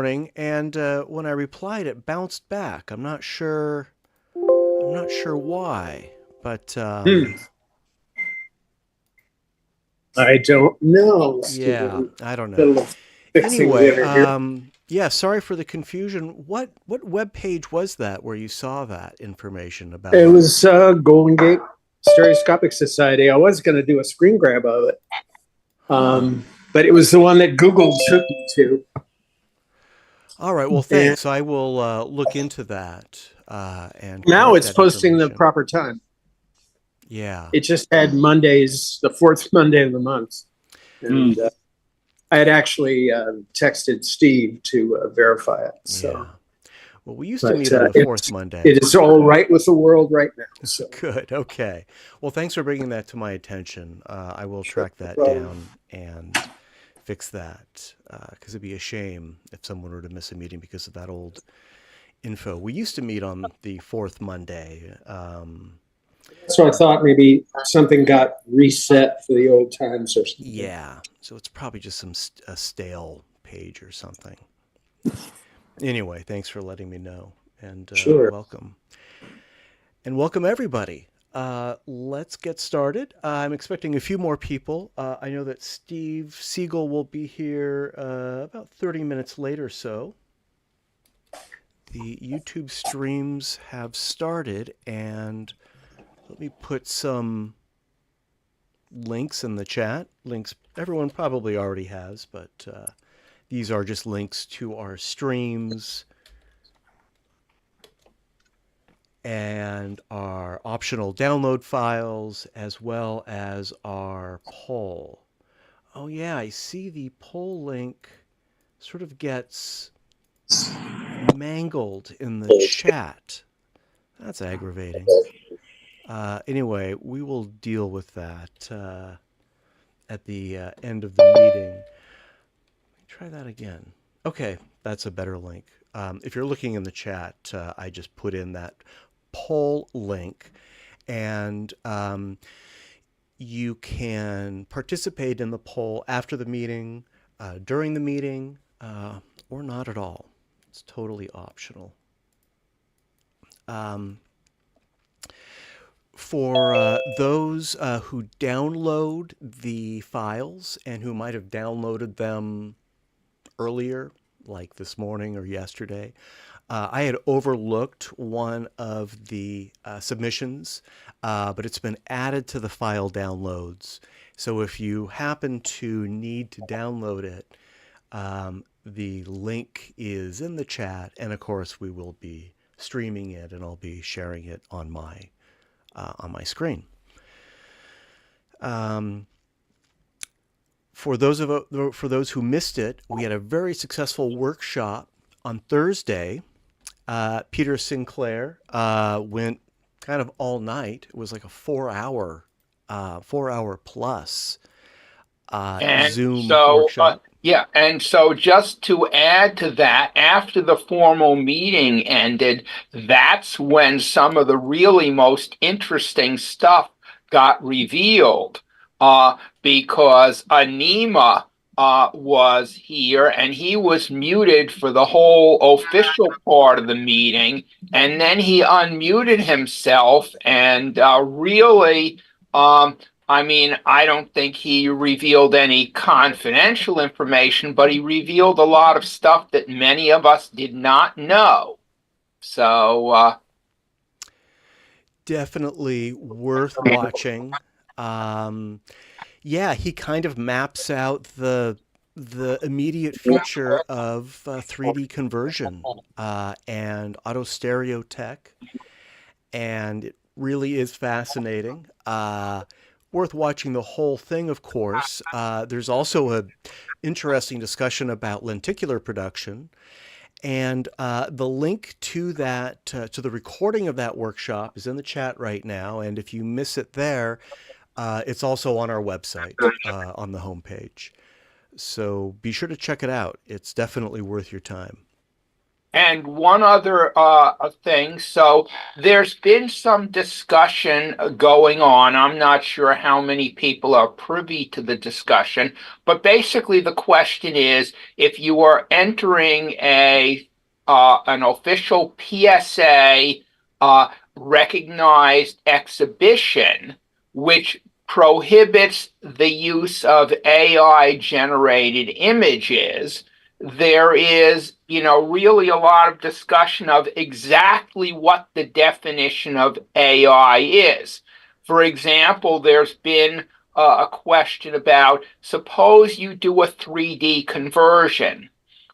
morning, and when I replied, it bounced back. I'm not sure. I'm not sure why, but I don't know, yeah, Stephen. I don't know. Middle of fixing Anyway, dinner here. yeah, sorry for the confusion. What web page was that where you saw that information It about? was Golden Gate Stereoscopic Society. I was going to do a screen grab of it, Huh. but it was the one that Google took me to. All right. Well, And thanks. I will look into that and now correct it's that posting the information. proper time. Yeah. It just had Mondays, the fourth Monday of the month. And I had actually texted Steve to verify it. So, Yeah. Well, we used to but meet on the fourth Monday. it is all right with the world right now. So, Good. Okay. Well, thanks for bringing that to my attention. I will sure, track no that problem. down and fix that because it'd be a shame if someone were to miss a meeting because of that old info. We used to meet on the fourth Monday. So I thought maybe something got reset for the old times or something. Yeah. So it's probably just a stale page or something. Anyway, thanks for letting me know and Sure. welcome. And welcome everybody. Let's get started. I'm expecting a few more people. I know that Steve Siegel will be here about 30 minutes later or so. The YouTube streams have started, and let me put some links in the chat. Links everyone probably already has, but these are just links to our streams and our optional download files, as well as our poll. Oh yeah, I see the poll link sort of gets mangled in the chat. That's aggravating. Anyway, we will deal with that at the end of the meeting. Try that again. Okay, that's a better link. If you're looking in the chat, I just put in that poll link, and you can participate in the poll after the meeting, during the meeting, or not at all. It's totally optional. Um, for those who download the files and who might have downloaded them earlier, like this morning or yesterday, I had overlooked one of the submissions, but it's been added to the file downloads. So if you happen to need to download it, the link is in the chat, and of course we will be streaming it, and I'll be sharing it on my screen. For those who missed it, we had a very successful workshop on Thursday. Peter Sinclair went kind of all night. It was like a 4 hour plus And Zoom so, workshop. yeah, and so just to add to that, after the formal meeting ended, that's when some of the really most interesting stuff got revealed, because Anima was here and he was muted for the whole official part of the meeting, and then he unmuted himself and really. I mean, I don't think he revealed any confidential information, but he revealed a lot of stuff that many of us did not know. So, Definitely worth watching. Yeah, he kind of maps out the immediate future of 3D conversion and auto stereo tech, and it really is fascinating. Worth watching the whole thing, of course. There's also a interesting discussion about lenticular production, and the link to that to the recording of that workshop is in the chat right now. And if you miss it there, it's also on our website on the homepage. So be sure to check it out. It's definitely worth your time. And one other thing, so there's been some discussion going on. I'm not sure how many people are privy to the discussion, but basically the question is, if you are entering an official PSA recognized exhibition, which prohibits the use of AI generated images, there is, really a lot of discussion of exactly what the definition of AI is. For example, there's been a question about, suppose you do a 3D conversion.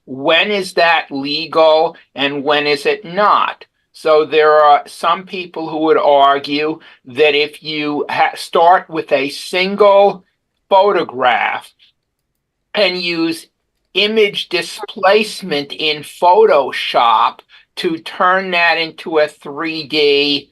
When is that legal and when is it not? So there are some people who would argue that if you start with a single photograph and use image displacement in Photoshop to turn that into a 3D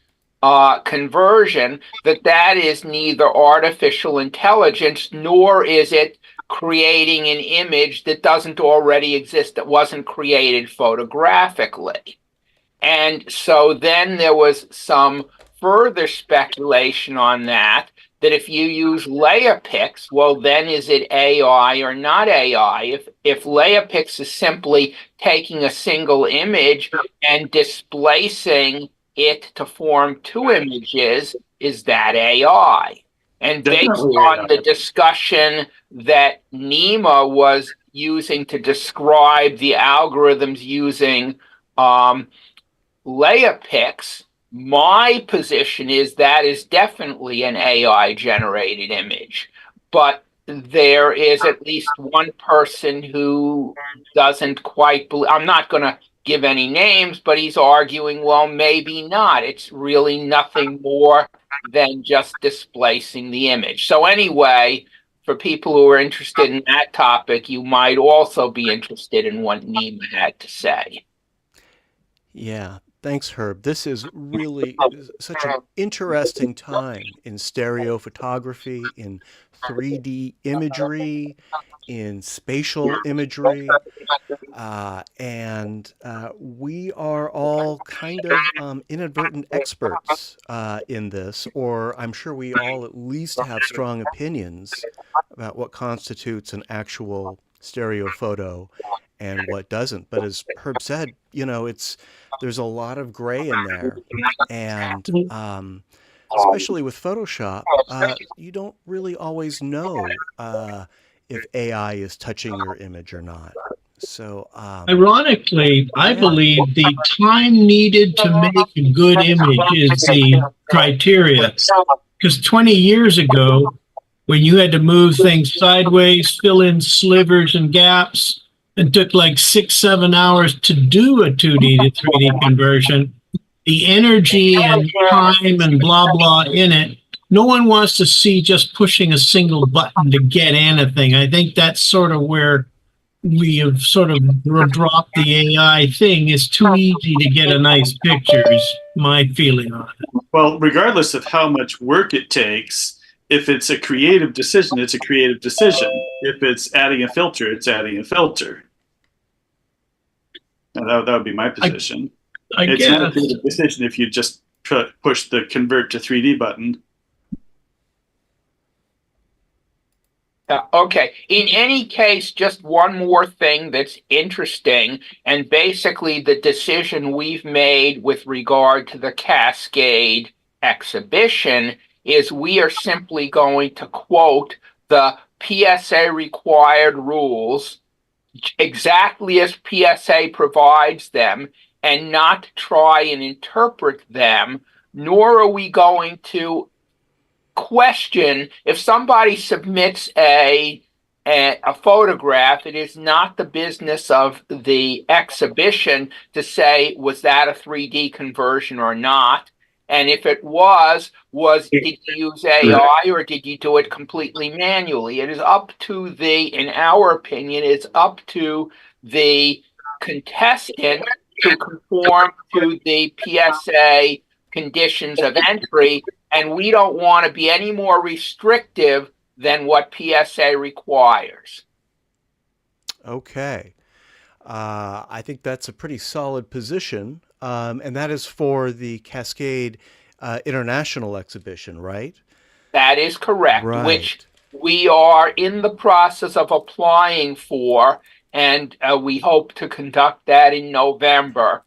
conversion, that is neither artificial intelligence nor is it creating an image that doesn't already exist, that wasn't created photographically. And so then there was some further speculation on that if you use layer picks, well, then is it AI or not AI? If layer picks is simply taking a single image and displacing it to form two images, is that AI? And based Definitely on AI. the discussion that Nima was using to describe the algorithms using layer picks, my position is that is definitely an AI generated image. But there is at least one person who doesn't quite believe, I'm not going to give any names, but he's arguing, well, maybe not. It's really nothing more than just displacing the image. So anyway, for people who are interested in that topic, you might also be interested in what Nima had to say. Yeah, thanks, Herb. This is really such an interesting time in stereo photography, in 3D imagery, in spatial imagery. And we are all kind of inadvertent experts in this, or I'm sure we all at least have strong opinions about what constitutes an actual stereo photo and what doesn't. But as Herb said, there's a lot of gray in there, and especially with Photoshop, you don't really always know if AI is touching your image or not. So, Ironically, I yeah. believe the time needed to make a good image is the criteria. Because 20 years ago, when you had to move things sideways, fill in slivers and gaps, and took like 6-7 hours to do a 2D to 3D conversion, the energy and time and blah, blah in it, no one wants to see just pushing a single button to get anything. I think that's sort of where we have sort of dropped the AI thing. It's too easy to get a nice picture is my feeling on it. Well, regardless of how much work it takes, if it's a creative decision, it's a creative decision. If it's adding a filter, it's adding a filter. And that would be my position. It's not a creative decision if you just push the convert to 3D button. Okay. In any case, just one more thing that's interesting, and basically the decision we've made with regard to the Cascade exhibition is we are simply going to quote the PSA required rules exactly as PSA provides them and not try and interpret them, nor are we going to question if somebody submits a photograph. It is not the business of the exhibition to say, was that a 3D conversion or not? And if it was did you use AI or did you do it completely manually? It is up to in our opinion, it's up to the contestant to conform to the PSA conditions of entry, and we don't want to be any more restrictive than what PSA requires. Okay. I think that's a pretty solid position, and that is for the Cascade International Exhibition, right? That is correct, which Right. we are in the process of applying for, and we hope to conduct that in November.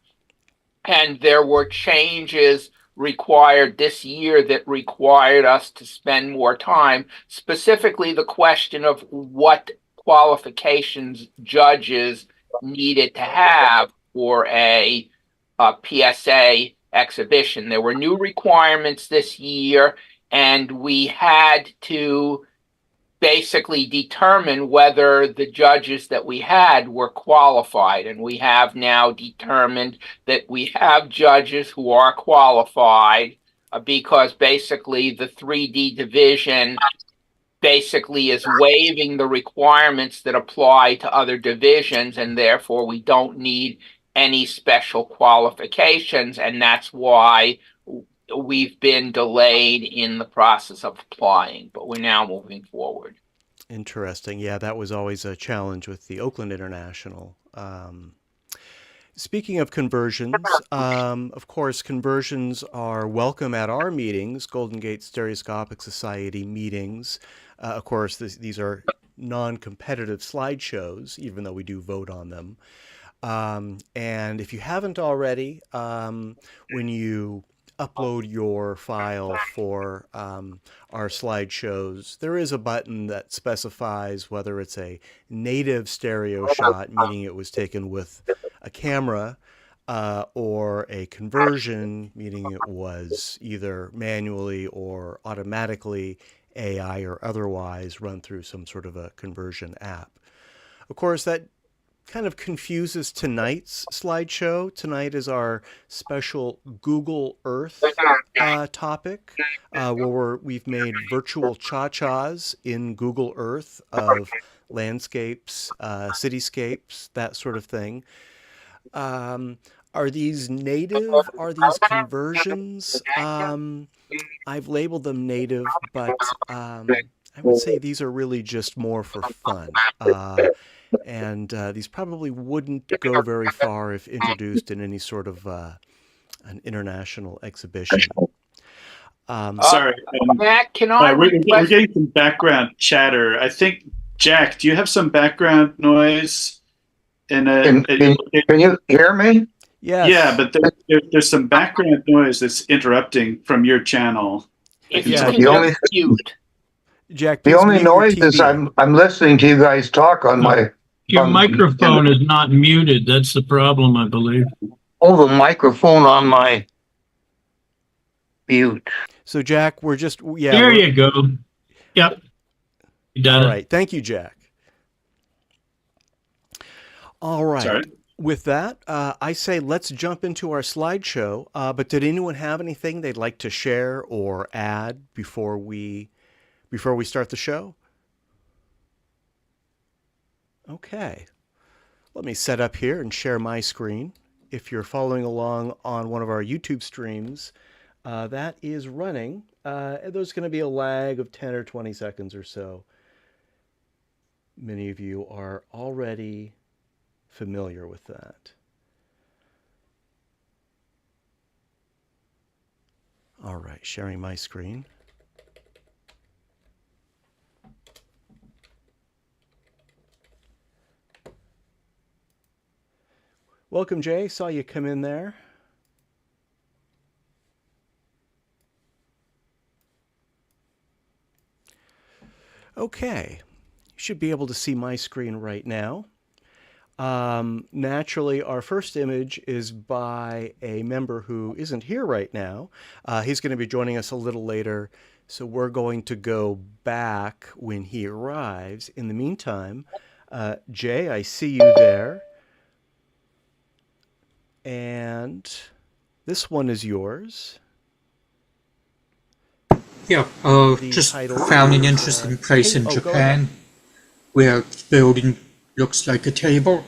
And there were changes required this year that required us to spend more time, specifically the question of what qualifications judges needed to have for a PSA exhibition. There were new requirements this year, and we had to basically determine whether the judges that we had were qualified. And we have now determined that we have judges who are qualified because basically the 3D division basically is waiving the requirements that apply to other divisions, and therefore we don't need any special qualifications. And that's why we've been delayed in the process of applying, but we're now moving forward. Interesting. Yeah, that was always a challenge with the Oakland International. Speaking of conversions, of course, conversions are welcome at our meetings, Golden Gate Stereoscopic Society meetings. Of course, these are non-competitive slideshows, even though we do vote on them. And if you haven't already, when you upload your file for our slideshows, there is a button that specifies whether it's a native stereo shot, meaning it was taken with a camera, or a conversion, meaning it was either manually or automatically, AI or otherwise, run through some sort of a conversion app. Of course, that kind of confuses tonight's slideshow. Tonight is our special Google Earth topic, where we've made virtual cha-chas in Google Earth of landscapes, cityscapes, that sort of thing. Are these native? Are these conversions? I've labeled them native, but I would say these are really just more for fun. And these probably wouldn't go very far if introduced in any sort of an international exhibition. Sorry. Matt, can I we're request? getting some background chatter. I think, Jack, do you have some background noise? Can you hear me? Yes. Yeah, but there's some background noise that's interrupting from your channel. If Yeah, you can just mute. Jack, The please only mute your noise is TV. I'm listening to you guys talk on my. Your microphone is not muted. That's the problem, I believe. Oh, the microphone on my mute. So, Jack, we're just, yeah. There you go. Yep. You done All it. right. Thank you, Jack. All right. Sorry. With that, I say let's jump into our slideshow. But did anyone have anything they'd like to share or add before we start the show? Okay. Let me set up here and share my screen. If you're following along on one of our YouTube streams, that is running. There's going to be a lag of 10 or 20 seconds or so. Many of you are already familiar with that. All right, sharing my screen. Welcome, Jay. Saw you come in there. Okay, you should be able to see my screen right now. Naturally, our first image is by a member who isn't here right now. He's going to be joining us a little later, so we're going to go back when he arrives. In the meantime, Jay, I see you there. And this one is yours. Yeah, The just title found an is, interesting place in go Japan where the building looks like a table.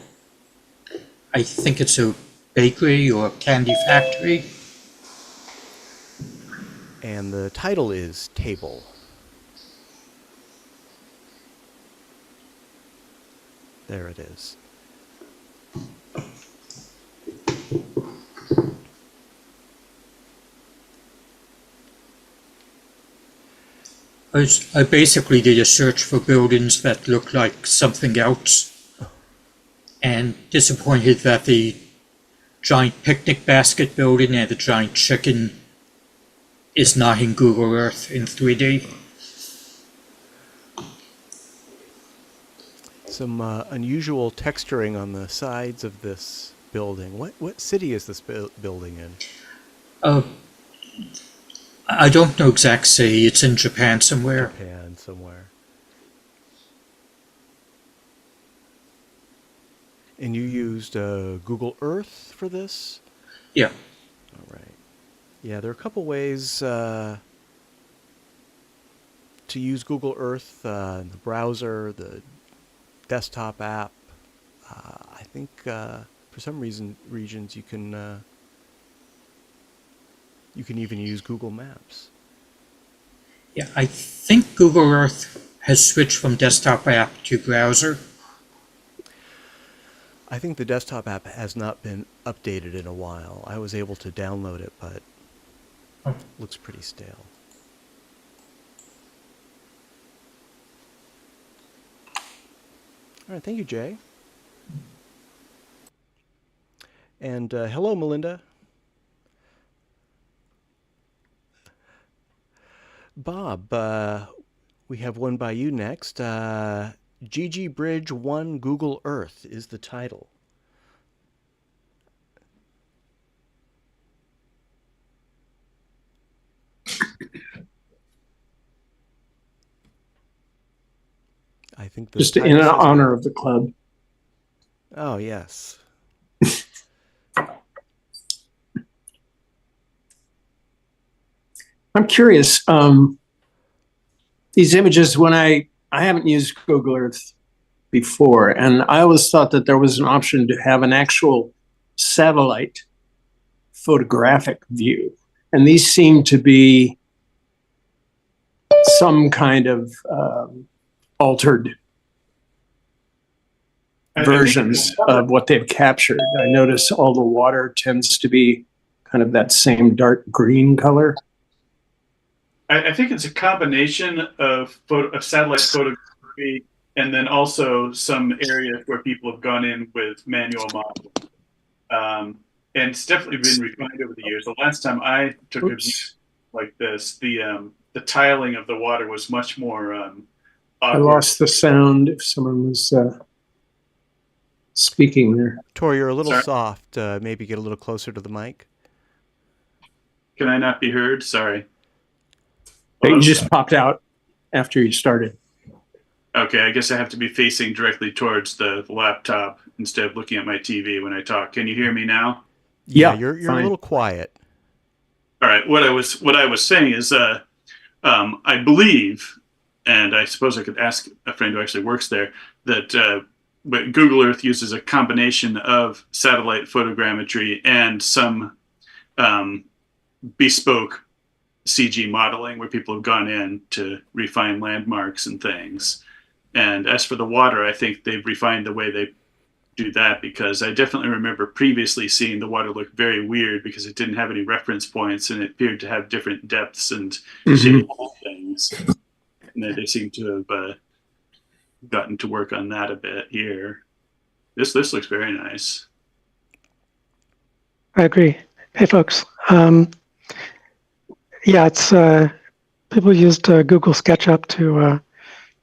I think it's a bakery or a candy factory. And the title is Table. There it is. I basically did a search for buildings that look like something else, and disappointed that the giant picnic basket building and the giant chicken is not in Google Earth in 3D. Some unusual texturing on the sides of this building. What city is this building in? I don't know exact city. It's in Japan somewhere. Japan somewhere. And you used Google Earth for this? Yeah. All right. Yeah, there are a couple ways to use Google Earth in the browser, the desktop app. I think for some regions you can even use Google Maps. Yeah, I think Google Earth has switched from desktop app to browser. I think the desktop app has not been updated in a while. I was able to download it, but it looks pretty stale. All right, thank you, Jay. And hello, Melinda. Bob, we have one by you next. GG Bridge 1 Google Earth is the title. I think the Just in title says- honor of the club. Oh, yes. I'm curious. These images, when I haven't used Google Earth before, and I always thought that there was an option to have an actual satellite photographic view. And these seem to be some kind of altered versions of what they've captured. I notice all the water tends to be kind of that same dark green color. I think it's a combination of satellite photography and then also some areas where people have gone in with manual modeling. And it's definitely been refined over the years. The last time I took a view like this, the tiling of the water was much more I awkward. lost the sound if someone was speaking there. Tori, you're a little Sorry? soft. Maybe get a little closer to the mic. Can I not be heard? Sorry. You just popped out after you started. Okay, I guess I have to be facing directly towards the laptop instead of looking at my TV when I talk. Can you hear me now? Yeah, you're a fine. little quiet. All right. What I was saying is, I believe, and I suppose I could ask a friend who actually works there, that but Google Earth uses a combination of satellite photogrammetry and some bespoke CG modeling where people have gone in to refine landmarks and things. And as for the water, I think they've refined the way they do that, because I definitely remember previously seeing the water look very weird because it didn't have any reference points and it appeared to have different depths and shapes and things. And they seem to have gotten to work on that a bit here. This looks very nice. I agree. Hey, folks. Yeah, it's people used Google SketchUp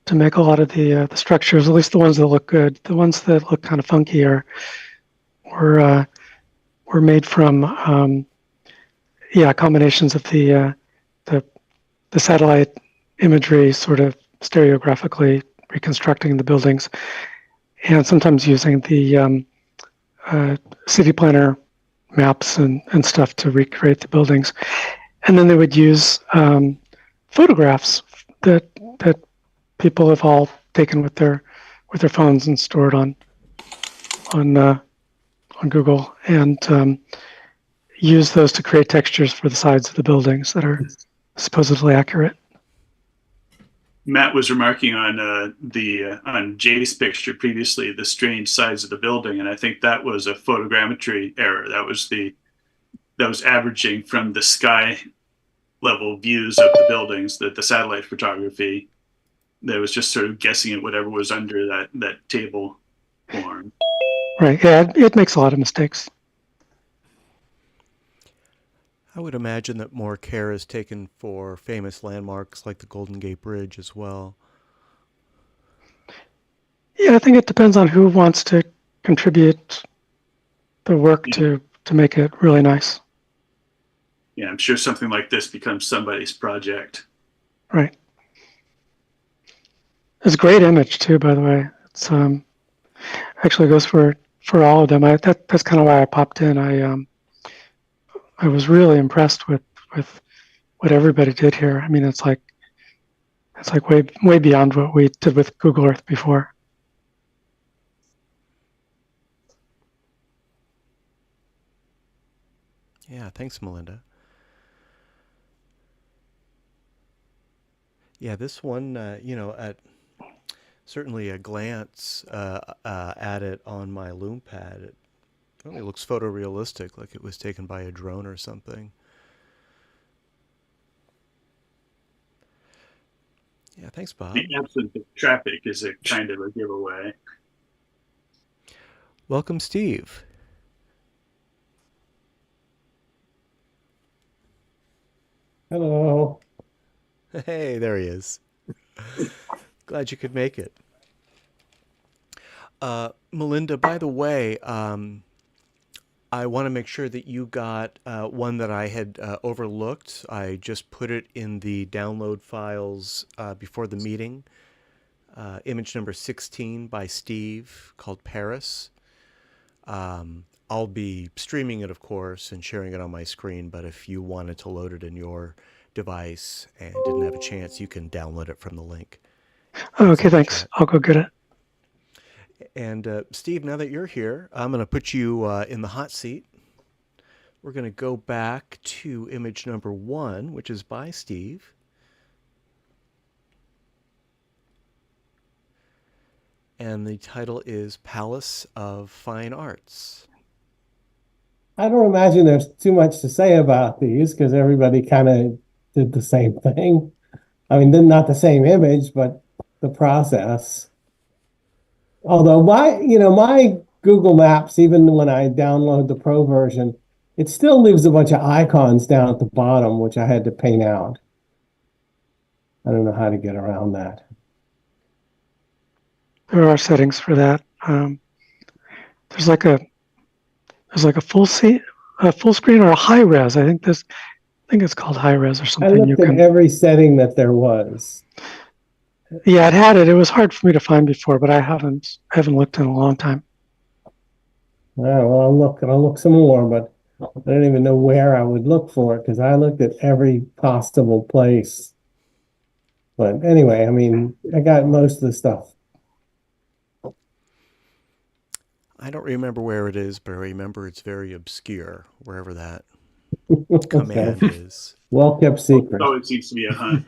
to make a lot of the structures, at least the ones that look good. The ones that look kind of funky were made from combinations of the satellite imagery, sort of stereographically reconstructing the buildings, and sometimes using the city planner maps and stuff to recreate the buildings. And then they would use photographs that people have all taken with their phones and stored on Google, and use those to create textures for the sides of the buildings that are supposedly accurate. Matt was remarking on Jay's picture previously, the strange sides of the building, and I think that was a photogrammetry error. That was averaging from the sky level views of the buildings, that the satellite photography, that was just sort of guessing at whatever was under that table form. Right. Yeah, it makes a lot of mistakes. I would imagine that more care is taken for famous landmarks like the Golden Gate Bridge as well. Yeah, I think it depends on who wants to contribute the work to make it really nice. Yeah, I'm sure something like this becomes somebody's project. Right. It's a great image too, by the way. It's actually goes for all of them. That's kind of why I popped in. I was really impressed with what everybody did here. I mean, it's like way beyond what we did with Google Earth before. Yeah, thanks, Melinda. Yeah, this one, at certainly a glance at it on my Lume Pad, it really looks photorealistic, like it was taken by a drone or something. Yeah, thanks, Bob. The absence of traffic is a kind of a giveaway. Welcome, Steve. Hello. Hey, there he is. Glad you could make it. Melinda, by the way, I want to make sure that you got one that I had overlooked. I just put it in the download files before the meeting. Image number 16 by Steve called Paris. I'll be streaming it, of course, and sharing it on my screen, but if you wanted to load it in your device and didn't have a chance, you can download it from the link. Oh, okay, thanks. I'll go get it. And Steve, now that you're here, I'm going to put you in the hot seat. We're going to go back to image number 1, which is by Steve. And the title is Palace of Fine Arts. I don't imagine there's too much to say about these because everybody kind of did the same thing. I mean, not the same image, but the process. Although my Google Maps, even when I download the Pro version, it still leaves a bunch of icons down at the bottom, which I had to paint out. I don't know how to get around that. There are settings for that. There's like a full screen or a high res. I think it's called high res or something. I looked at every setting that there was. Yeah, it had it. It was hard for me to find before, but I haven't looked in a long time. Well, I'll look some more, but I don't even know where I would look for it because I looked at every possible place. But anyway, I mean, I got most of the stuff. I don't remember where it is, but I remember it's very obscure, wherever that command is. Well kept secret. Oh, it seems to be a hunt.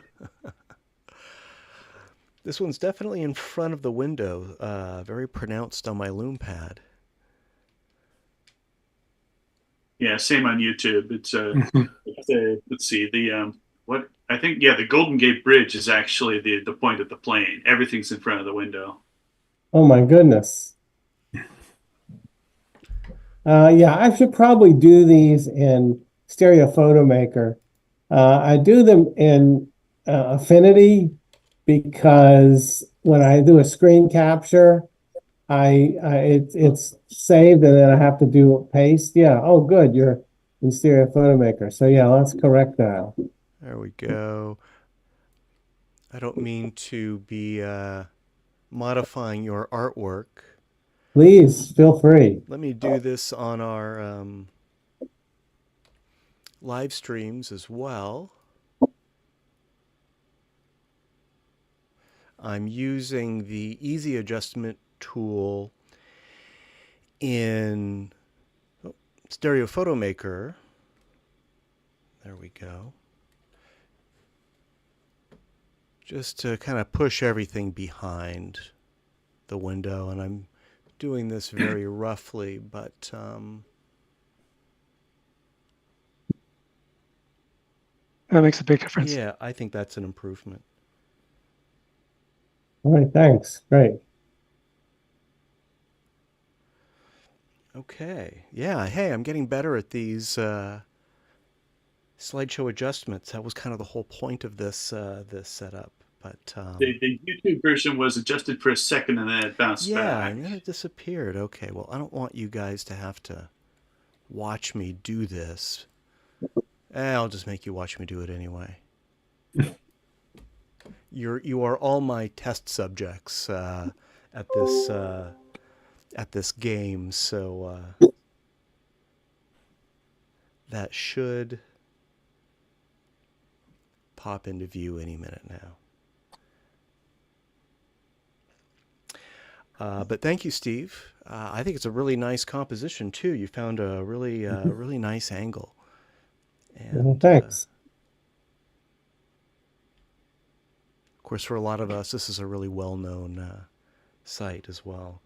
This one's definitely in front of the window, very pronounced on my Lume Pad. Yeah, same on YouTube. It's let's see, the Golden Gate Bridge is actually the point of the plane. Everything's in front of the window. Oh my goodness. Yeah, I should probably do these in Stereo Photo Maker. I do them in Affinity because when I do a screen capture, it's saved and then I have to do a paste. Yeah. Oh, good. You're in Stereo Photo Maker. So yeah, let's correct that. There we go. I don't mean to be modifying your artwork. Please feel free. Let me do this on our live streams as well. I'm using the easy adjustment tool in Stereo Photo Maker. There we go. Just to kind of push everything behind the window, and I'm doing this very roughly, but That makes a big difference. Yeah, I think that's an improvement. All right, thanks. Great. Okay. Yeah. Hey, I'm getting better at these slideshow adjustments. That was kind of the whole point of this setup. But The YouTube version was adjusted for a second and then it bounced yeah, back. and then it disappeared. Okay. Well, I don't want you guys to have to watch me do this. I'll just make you watch me do it anyway. You are all my test subjects at this game, so that should pop into view any minute now. But thank you, Steve. I think it's a really nice composition too. You found a really really nice angle. And Thanks. of course, for a lot of us, this is a really well-known site as well.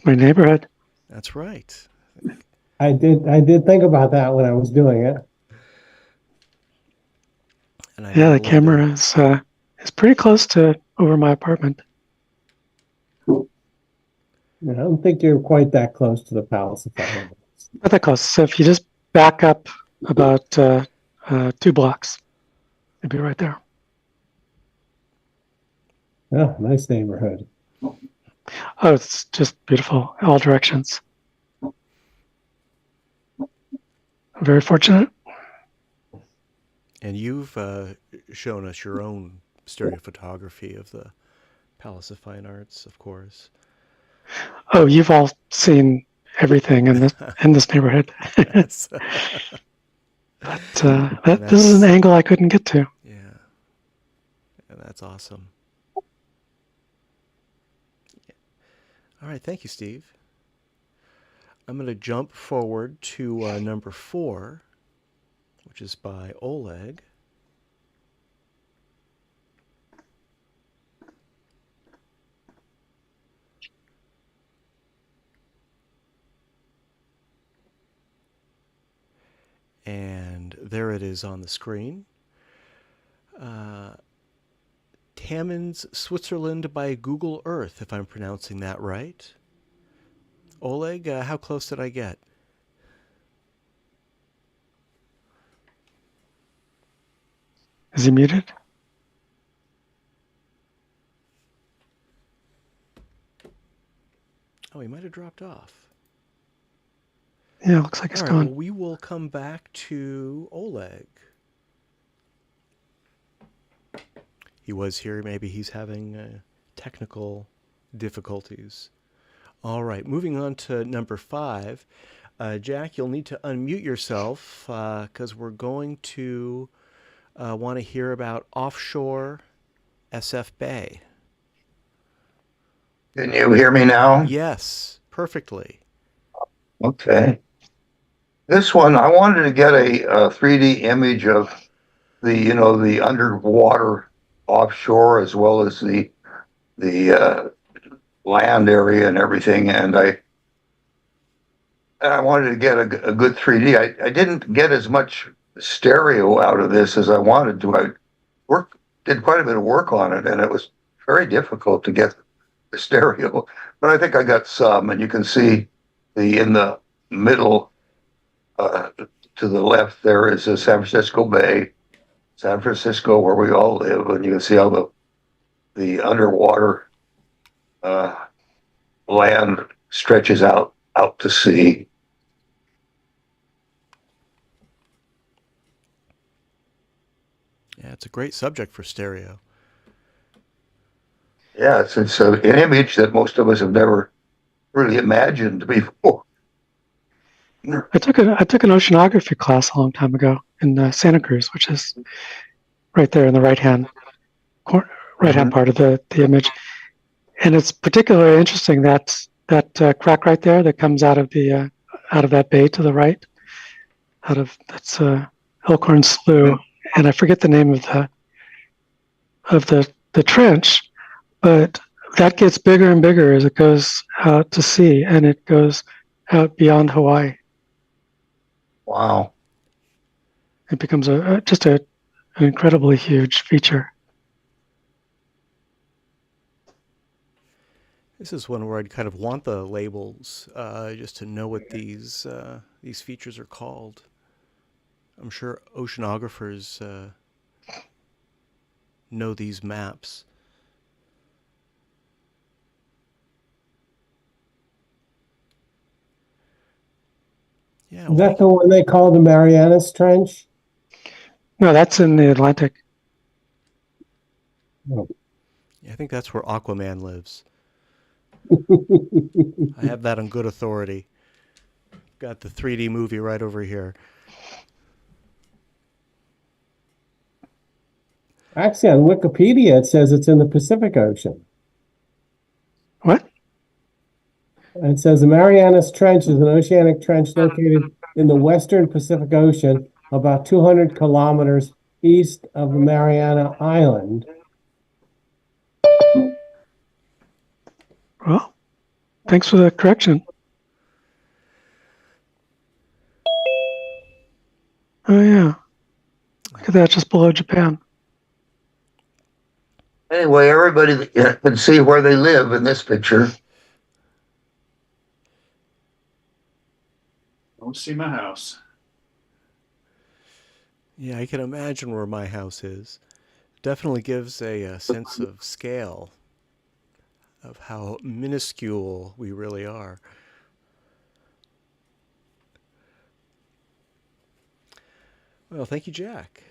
My neighborhood. That's right. I did think about that when I was doing it. And I Yeah, the love camera it. is pretty close to over my apartment. I don't think you're quite that close to the palace of fire. Not that close. So if you just back up about 2 blocks, it'd be right there. Oh, nice neighborhood. Oh, it's just beautiful, all directions. I'm very fortunate. And you've shown us your own stereophotography of the Palace of Fine Arts, of course. Oh, you've all seen everything in this neighborhood. Yes. But this is an angle I couldn't get to. Yeah. And that's awesome. All right, thank you, Steve. I'm going to jump forward to number 4, which is by Oleg. And there it is on the screen. Tammens, Switzerland by Google Earth, if I'm pronouncing that right. Oleg, how close did I get? Is he muted? Oh, he might have dropped off. Yeah, looks like he's All right, gone. well, we will come back to Oleg. He was here. Maybe he's having technical difficulties. All right, moving on to number 5. Jack, you'll need to unmute yourself because we're going to want to hear about offshore SF Bay. Can you hear me now? Yes, perfectly. Okay. This one, I wanted to get a 3D image of the underwater offshore as well as the land area and everything, and I wanted to get a good 3D. I didn't get as much stereo out of this as I wanted to. I did quite a bit of work on it, and it was very difficult to get the stereo, but I think I got some, and you can see in the middle to the left there is the San Francisco Bay, San Francisco, where we all live, and you can see how the underwater land stretches out to sea. Yeah, it's a great subject for stereo. Yeah, it's an image that most of us have never really imagined before. I took an oceanography class a long time ago in Santa Cruz, which is right there in the right hand part of the image, and it's particularly interesting that crack right there that comes out of that bay to the right, that's Elkhorn Slough, and I forget the name of the trench, but that gets bigger and bigger as it goes out to sea, and it goes out beyond Hawaii. Wow. it becomes just an incredibly huge feature. This is one where I'd kind of want the labels just to know what these features are called. I'm sure oceanographers know these maps. Yeah, Is that the one they call the Marianas Trench? No, that's in the Atlantic. I think that's where Aquaman lives. I have that on good authority. Got the 3D movie right over here. Actually, on Wikipedia, it says it's in the Pacific Ocean. What? It says the Marianas Trench is an oceanic trench located in the western Pacific Ocean, about 200 kilometers east of the Mariana Island. Well, thanks for the correction. Oh yeah, look at that, just below Japan. Anyway, everybody can see where they live in this picture. Don't see my house. Yeah, I can imagine where my house is. Definitely gives a sense of scale, of how minuscule we really are. Well, thank you, Jack.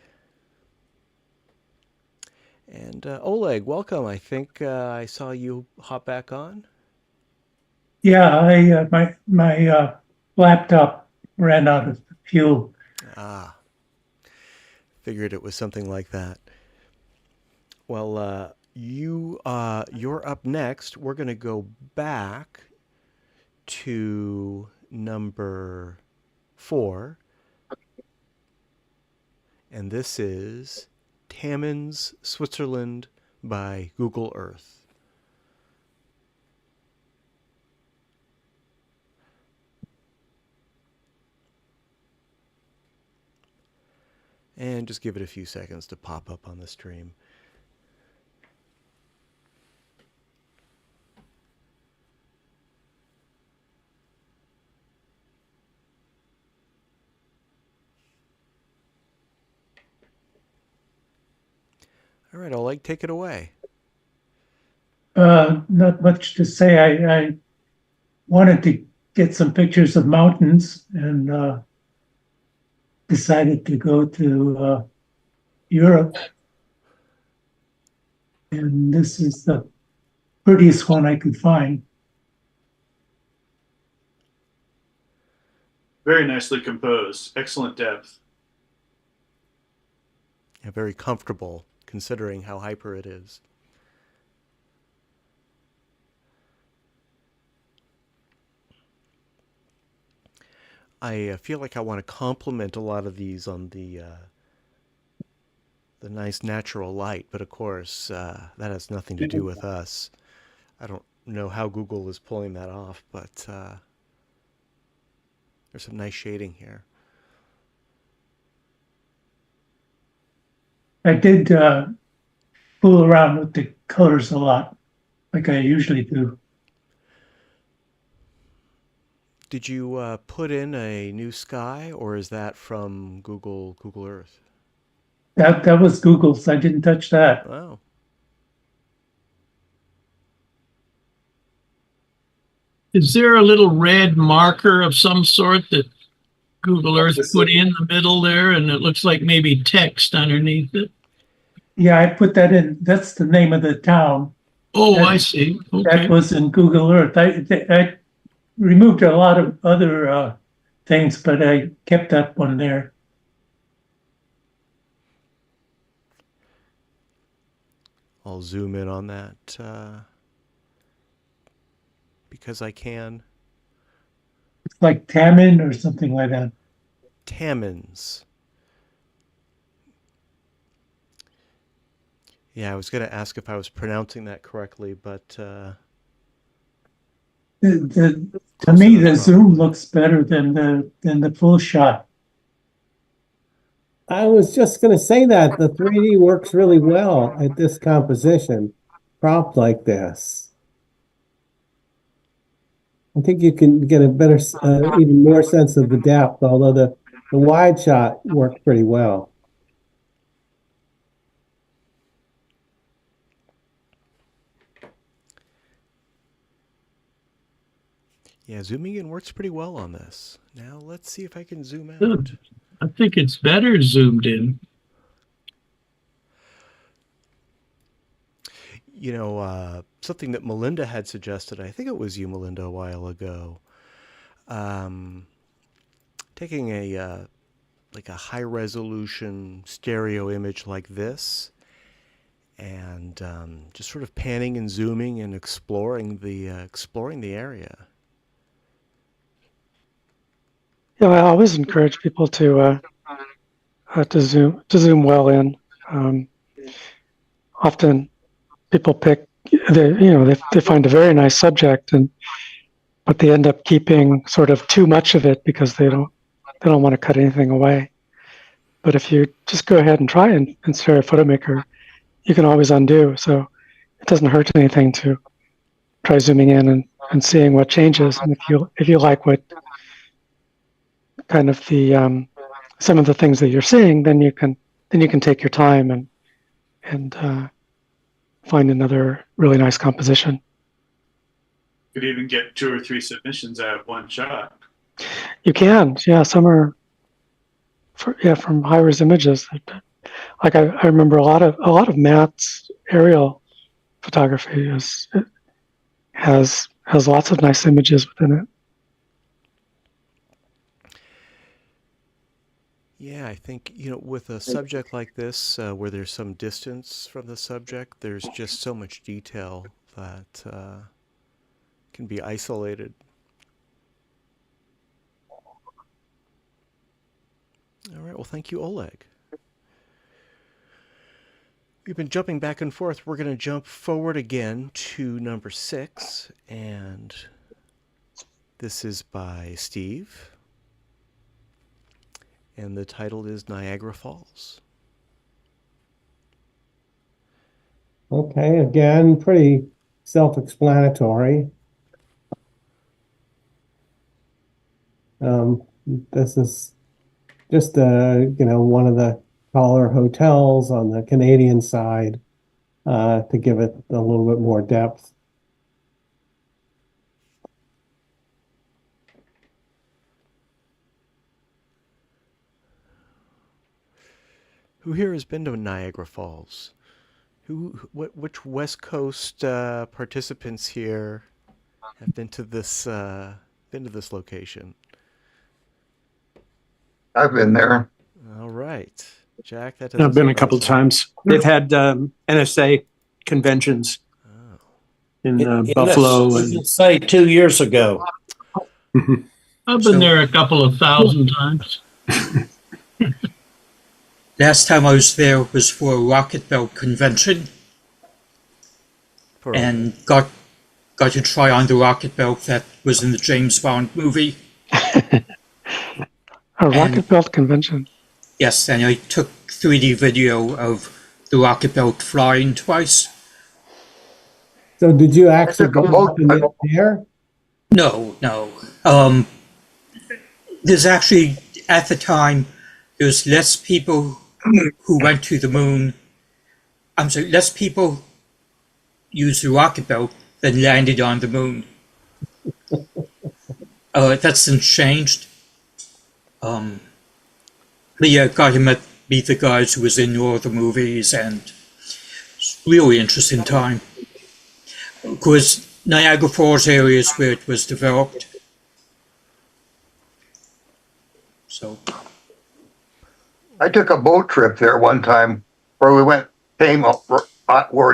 And Oleg, welcome. I think I saw you hop back on. Yeah, my laptop ran out of fuel. Ah, figured it was something like that. Well, you're up next. We're going to go back to number 4. And this is Tammins, Switzerland by Google Earth. And just give it a few seconds to pop up on the stream. All right, Oleg, take it away. Not much to say. I wanted to get some pictures of mountains and decided to go to Europe. And this is the prettiest one I could find. Very nicely composed. Excellent depth. Yeah, very comfortable considering how hyper it is. I feel like I want to compliment a lot of these on the nice natural light, but of course that has nothing to do with us. I don't know how Google is pulling that off, but there's some nice shading here. I did fool around with the colors a lot, like I usually do. Did you put in a new sky, or is that from Google Earth? That was Google's. I didn't touch that. Wow. Is there a little red marker of some sort that Google Earth put in the middle there, and it looks like maybe text underneath it? Yeah, I put that in. That's the name of the town. Oh, That- I see. Okay. That was in Google Earth. I removed a lot of other things, but I kept that one there. I'll zoom in on that because I can. It's like Taman or something like that. Tammins. Yeah, I was going to ask if I was pronouncing that correctly, but To me, the zoom looks better than the full shot. I was just going to say that the 3D works really well at this composition, cropped like this. I think you can get a better, even more sense of the depth, although the wide shot worked pretty well. Yeah, zooming in works pretty well on this. Now let's see if I can zoom out. Good. I think it's better zoomed in. You know, something that Melinda had suggested, I think it was you, Melinda, a while ago, taking a like a high resolution stereo image like this, and just sort of panning and zooming and exploring the area. Yeah, I always encourage people to zoom well in. Often people pick they find a very nice subject, but they end up keeping sort of too much of it because they don't want to cut anything away. But if you just go ahead and try in Stereo Photo Maker, you can always undo. So it doesn't hurt anything to try zooming in and seeing what changes. And if you like what kind of the some of the things that you're seeing, then you can take your time and find another really nice composition. Could even get 2 or 3 submissions out of one shot. You can, yeah. Some are, from high-res images. Like I remember a lot of Matt's aerial photography has lots of nice images within it. Yeah, I think, with a subject like this, where there's some distance from the subject, there's just so much detail that can be isolated. All right, well, thank you, Oleg. We've been jumping back and forth. We're going to jump forward again to number 6, and this is by Steve. And the title is Niagara Falls. Okay, again, pretty self-explanatory. This is just one of the taller hotels on the Canadian side to give it a little bit more depth. Who here has been to Niagara Falls? Which West Coast participants here have been to this location? I've been there. All right, Jack. That I've been a couple of times. They've had NSA conventions in Buffalo. And say 2 years ago. I've been there a couple of thousand times. Last time I was there was for a Rocket Belt convention, and got to try on the Rocket Belt that was in the James Bond movie. A Rocket Belt convention. Yes, and I took 3D video of the Rocket Belt flying twice. So did you actually go up in the air? No. There's actually, at the time, there's less people who went to the moon. I'm sorry, less people used the rocket belt than landed on the moon. That's since changed. But yeah, got to meet the guys who was in all the movies, and it's really interesting time. Of course, Niagara Falls area is where it was developed. So I took a boat trip there one time where we we're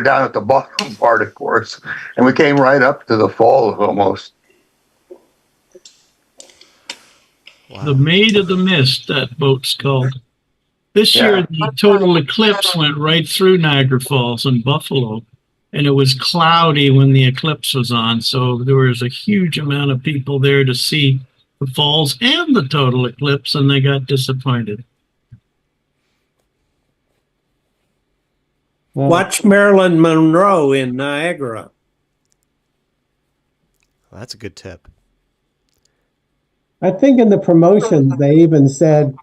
down at the bottom part, of course, and we came right up to the falls almost. Wow. The Maid of the Mist, that boat's called. This year, the total eclipse went right through Niagara Falls and Buffalo, and it was cloudy when the eclipse was on, so there was a huge amount of people there to see the falls and the total eclipse, and they got disappointed. Watch Marilyn Monroe in Niagara. Well, that's a good tip. I think in the promotions they even said,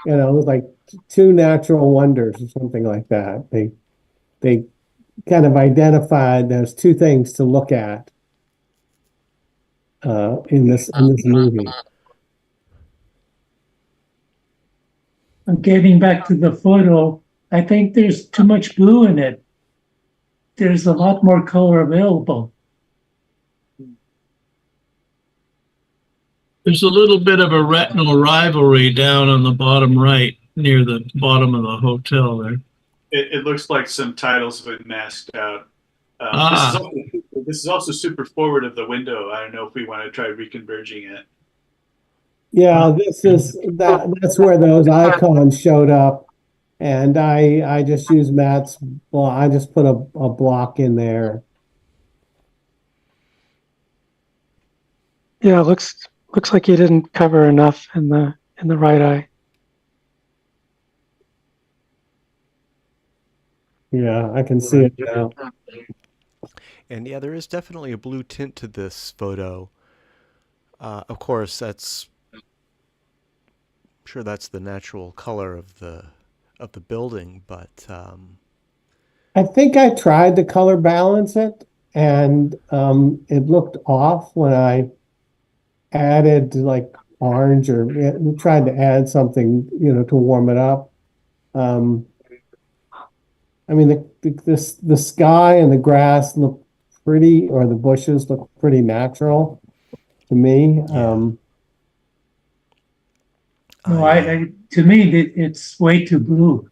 it was like two natural wonders or something like that. They kind of identified there's two things to look at in this movie. Getting back to the photo, I think there's too much blue in it. There's a lot more color available. There's a little bit of a retinal rivalry down on the bottom right near the bottom of the hotel there. It looks like some titles have been masked out. Ah. This is also super forward of the window. I don't know if we want to try reconverging it. Yeah, that's where those icons showed up. And I just used Matt's, well, I just put a block in there. Yeah, looks like you didn't cover enough in the right eye. Yeah, I can see it now. And yeah, there is definitely a blue tint to this photo. Of course, I'm sure that's the natural color of the building, but I think I tried to color balance it, and it looked off when I added like orange or tried to add something, to warm it up. I mean, the sky and the grass look pretty, or the bushes look pretty natural to me. Yeah. No, to me, it's way too blue.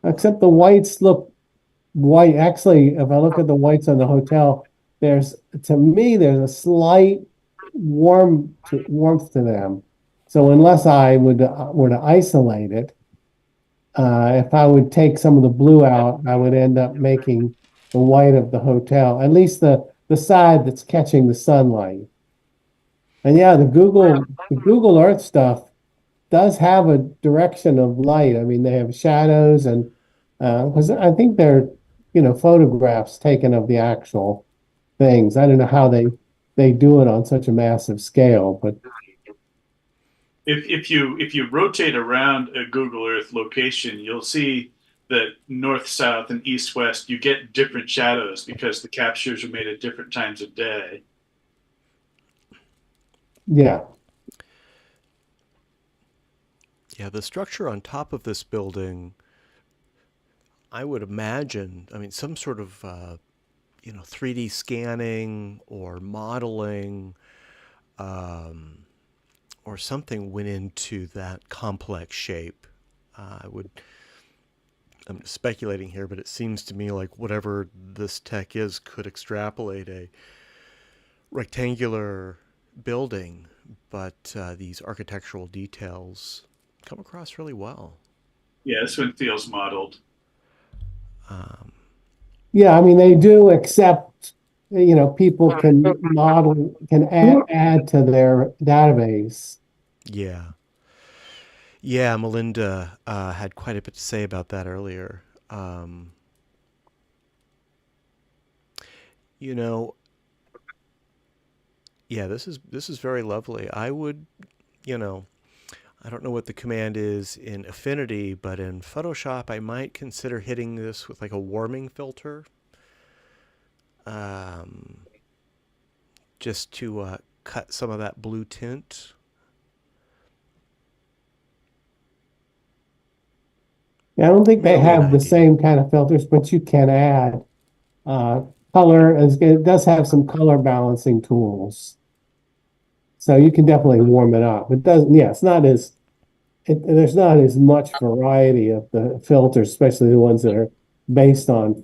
Except the whites look white. Actually, if I look at the whites on the hotel, to me, there's a slight warmth to them. So unless I were to isolate it, if I would take some of the blue out, I would end up making the white of the hotel, at least the side that's catching the sunlight. And yeah, the Google Earth stuff does have a direction of light. I mean, they have shadows, and because I think they're photographs taken of the actual things. I don't know how they do it on such a massive scale, but If you rotate around a Google Earth location, you'll see that north, south, and east, west, you get different shadows because the captures are made at different times of day. yeah. Yeah, the structure on top of this building, I would imagine, I mean, some sort of 3D scanning or modeling, or something went into that complex shape. I'm speculating here, but it seems to me like whatever this tech is could extrapolate a rectangular building, but these architectural details come across really well. Yeah, this one feels modeled. Yeah, I mean, they do accept, people can add to their database. Yeah. Yeah, Melinda had quite a bit to say about that earlier. Yeah, this is very lovely. I would, I don't know what the command is in Affinity, but in Photoshop, I might consider hitting this with like a warming filter, just to cut some of that blue tint. Yeah, I don't think they have the same kind of filters, but you can add color. It does have some color balancing tools, so you can definitely warm it up. It doesn't. Yeah, there's not as much variety of the filters, especially the ones that are based on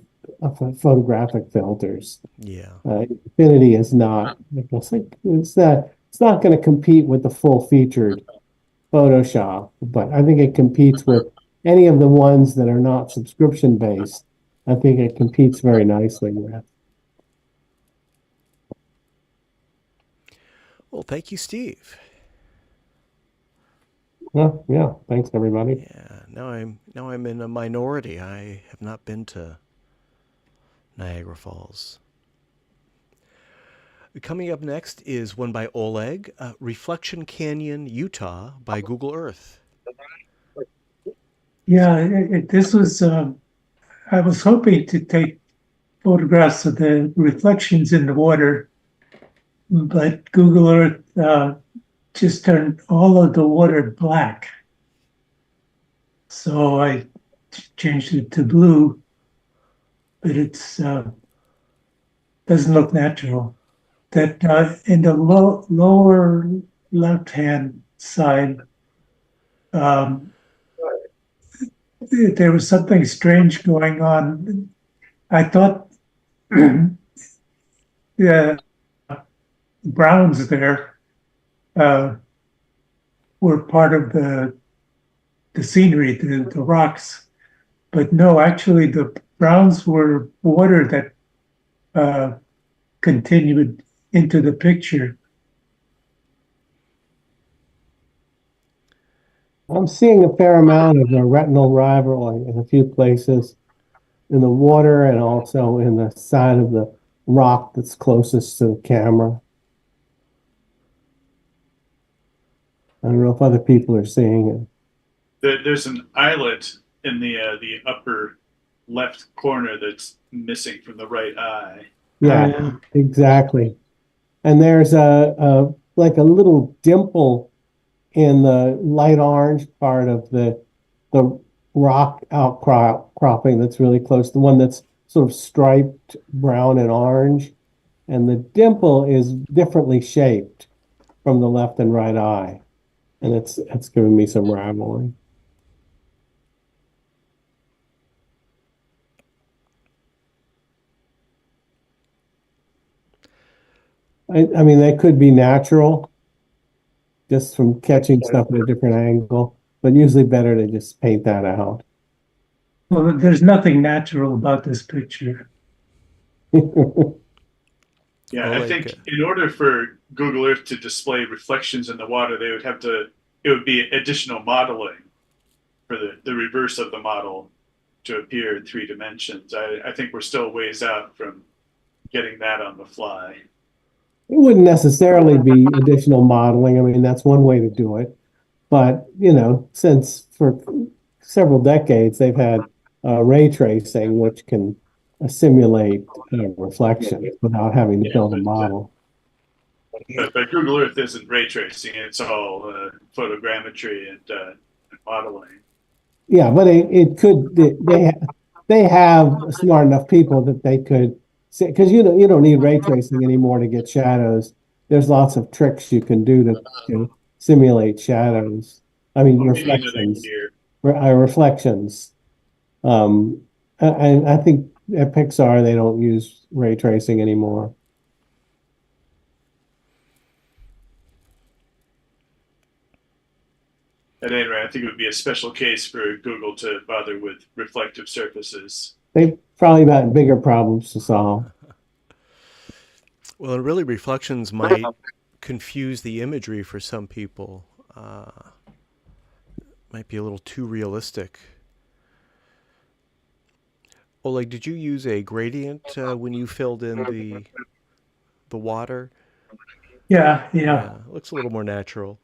photographic filters. Yeah. Infinity is not. It's not going to compete with the full featured Photoshop, but I think it competes with any of the ones that are not subscription based. I think it competes very nicely with. Well, thank you, Steve. Well, yeah, thanks everybody. Yeah, now I'm in a minority. I have not been to Niagara Falls. Coming up next is one by Oleg, Reflection Canyon, Utah by Google Earth. Yeah, this was, I was hoping to take photographs of the reflections in the water, but Google Earth just turned all of the water black. So I changed it to blue, but it's doesn't look natural. That in the lower left-hand side, um, there was something strange going on. I thought the browns there uh, were part of the scenery, the rocks, but no, actually the browns were water that continued into the picture. I'm seeing a fair amount of the retinal rivaling in a few places in the water and also in the side of the rock that's closest to the camera. I don't know if other people are seeing it. There's an islet in the upper left corner that's missing from the right eye. Yeah, exactly. And there's a like a little dimple in the light orange part of the rock outcropping that's really close, the one that's sort of striped brown and orange. And the dimple is differently shaped from the left and right eye. And it's giving me some rivaling. I mean, they could be natural, just from catching stuff at a different angle, but usually better to just paint that out. Well, there's nothing natural about this picture. Yeah, Oh, I like, think in order for Google Earth to display reflections in the water, they would have to, it would be additional modeling for the reverse of the model to appear in 3 dimensions. I think we're still ways out from getting that on the fly. It wouldn't necessarily be additional modeling. I mean, that's one way to do it. But, you know, since for several decades they've had ray tracing, which can simulate reflections without having to build a model. But Google Earth isn't ray tracing; it's all photogrammetry and modeling. Yeah, but it could. They have smart enough people that they could, because you don't need ray tracing anymore to get shadows. There's lots of tricks you can do to simulate shadows. I mean, reflections. Reflections. I think at Pixar they don't use ray tracing anymore. At any rate, I think it would be a special case for Google to bother with reflective surfaces. They've probably got bigger problems to solve. Well, and really, reflections might confuse the imagery for some people. Might be a little too realistic. Oleg, did you use a gradient when you filled in the water? Yeah. It looks a little more natural.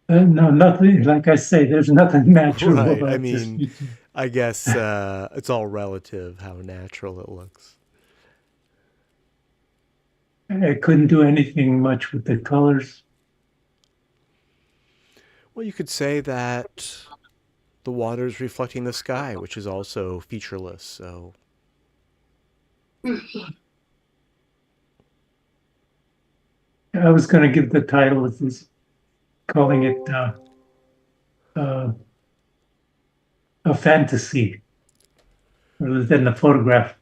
No, nothing. Like I say, there's nothing natural Right. about I this. mean, I guess it's all relative how natural it looks. I couldn't do anything much with the colors. Well, you could say that the water is reflecting the sky, which is also featureless. So I was going to give the title of this, calling it a fantasy rather than a photograph.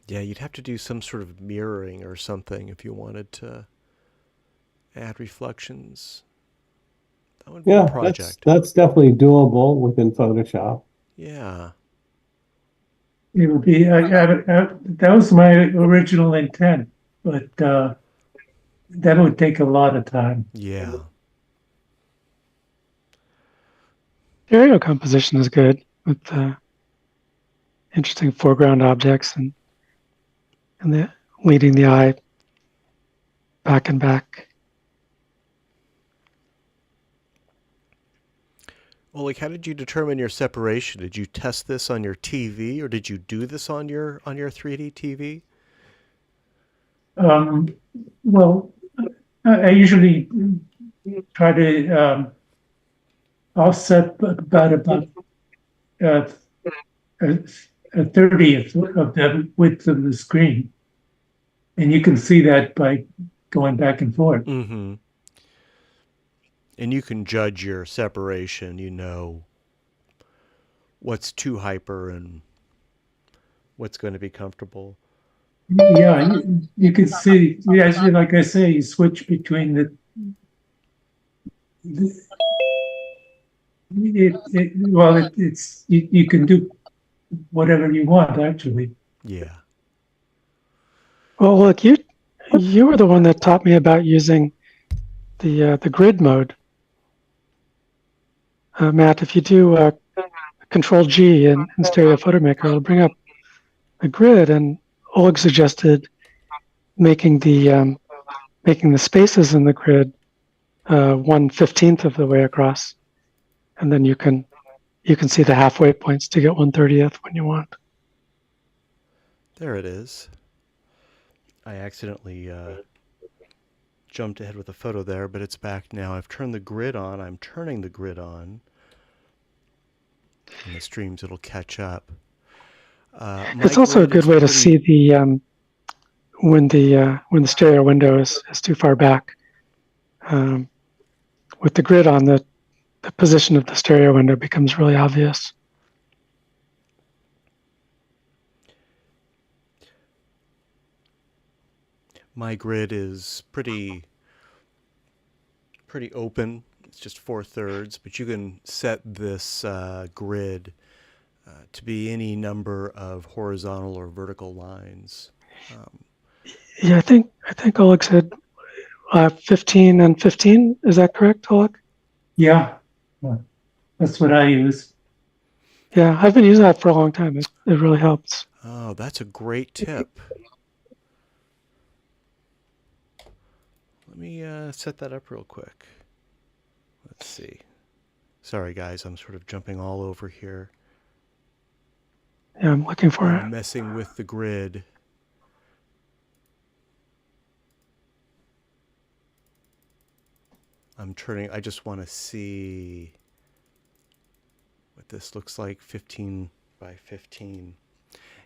yeah, you'd have to do some sort of mirroring or something if you wanted to add reflections. That would be a Yeah, project. that's definitely doable within Photoshop. Yeah. it would be, that was my original intent, but that would take a lot of time. Yeah. Stereo composition is good with interesting foreground objects and the leading the eye back and back. Well, like, how did you determine your separation? Did you test this on your TV, or did you do this on your 3D TV? Well, I usually try to offset about a 30th of the width of the screen, and you can see that by going back and forth. Mm-hmm. And you can judge your separation. You know what's too hyper and what's going to be comfortable. Yeah, you can see. Yeah, like I say, you switch between it's you can do whatever you want actually. Yeah. Well, look, you were the one that taught me about using the grid mode. Matt, if you do Control G in Stereo PhotoMaker, it'll bring up a grid, and Oleg suggested making the spaces in the grid 1/15th of the way across, and then you can see the halfway points to get 1/30th when you want. There it is. I accidentally jumped ahead with a photo there, but it's back now. I've turned the grid on. I'm turning the grid on. In the streams, it'll catch up. It's also a good way to see the when the stereo window is too far back. With the grid on, the position of the stereo window becomes really obvious. My grid is pretty open. It's just 4/3, but you can set this grid to be any number of horizontal or vertical lines. Yeah, I think Oleg said 15 and 15. Is that correct, Oleg? Yeah, that's what I use. Yeah, I've been using that for a long time. It really helps. Oh, that's a great tip. Let me set that up real quick. Let's see. Sorry, guys, I'm sort of jumping all over here. Yeah, I'm looking for I'm it. messing with the grid. I just want to see what this looks like, 15 by 15.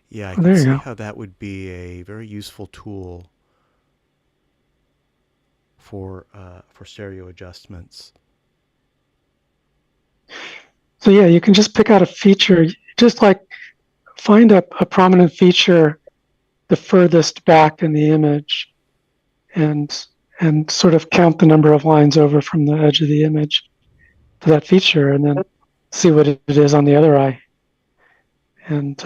Yeah, I can see how that would be a very useful tool for stereo adjustments. So yeah, you can just pick out a feature, just like find a prominent feature the furthest back in the image, and sort of count the number of lines over from the edge of the image to that feature, and then see what it is on the other eye. And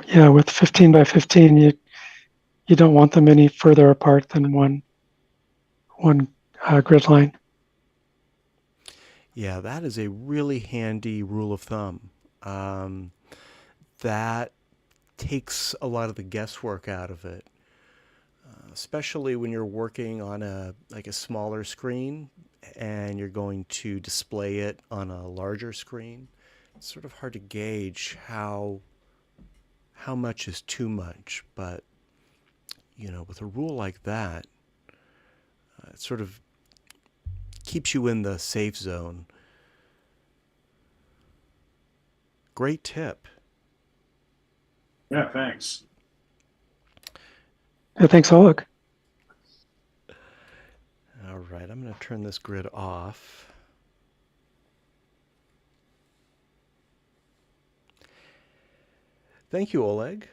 yeah, with 15 by 15, you don't want them any further apart than one grid line. Yeah, that is a really handy rule of thumb. That takes a lot of the guesswork out of it, especially when you're working on a smaller screen and you're going to display it on a larger screen. It's sort of hard to gauge how much is too much, but with a rule like that, it sort of keeps you in the safe zone. Great tip. Yeah, thanks. Yeah, thanks, Oleg. All right, I'm going to turn this grid off. Thank you, Oleg.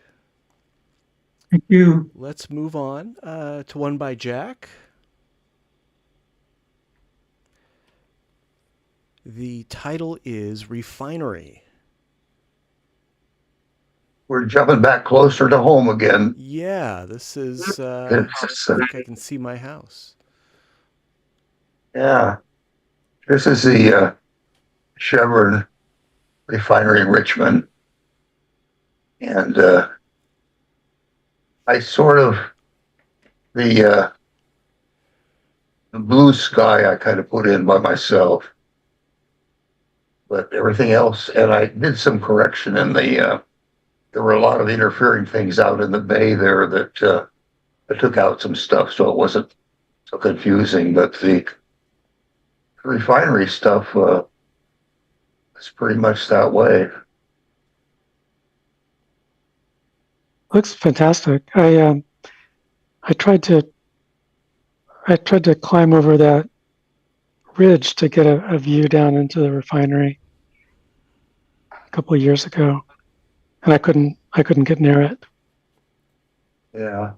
Thank you. Let's move on to one by Jack. The title is Refinery. we're jumping back closer to home again. Yeah, this is, It's, I think I can see my house. yeah, this is the Chevron refinery in Richmond. And I sort of, the blue sky I kind of put in by myself. But everything else, and I did some correction in the, there were a lot of interfering things out in the bay there that I took out some stuff so it wasn't so confusing. But the refinery stuff is pretty much that way. Looks fantastic. I tried to climb over that ridge to get a view down into the refinery a couple of years ago, and I couldn't get near it. Yeah.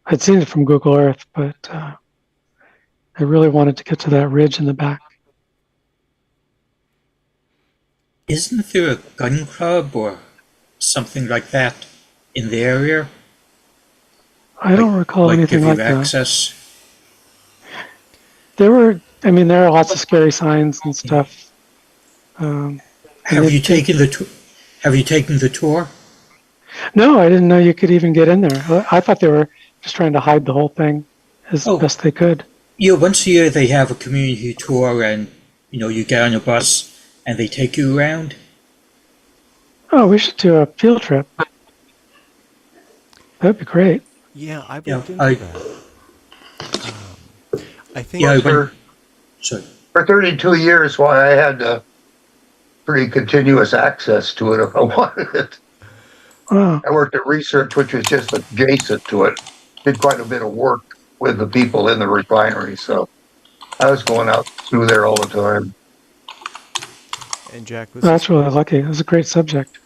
I'd seen it from Google Earth, but I really wanted to get to that ridge in the back. Isn't there a gun club or something like that in the area? I don't recall anything give like you that. access? There are lots of scary signs and stuff. Have you taken the tour? No, I didn't know you could even get in there. I thought they were just trying to hide the whole thing as best they could. Yeah, once a year they have a community tour, and you get on a bus and they take you around. Oh, we should do a field trip. That'd be great. Yeah, I've looked into that. I think for 32 years, why I had pretty continuous access to it if I wanted it. Wow. I worked at research, which was just adjacent to it. Did quite a bit of work with the people in the refinery, so I was going out through there all the time. And Jack, that's really lucky. It was a great subject.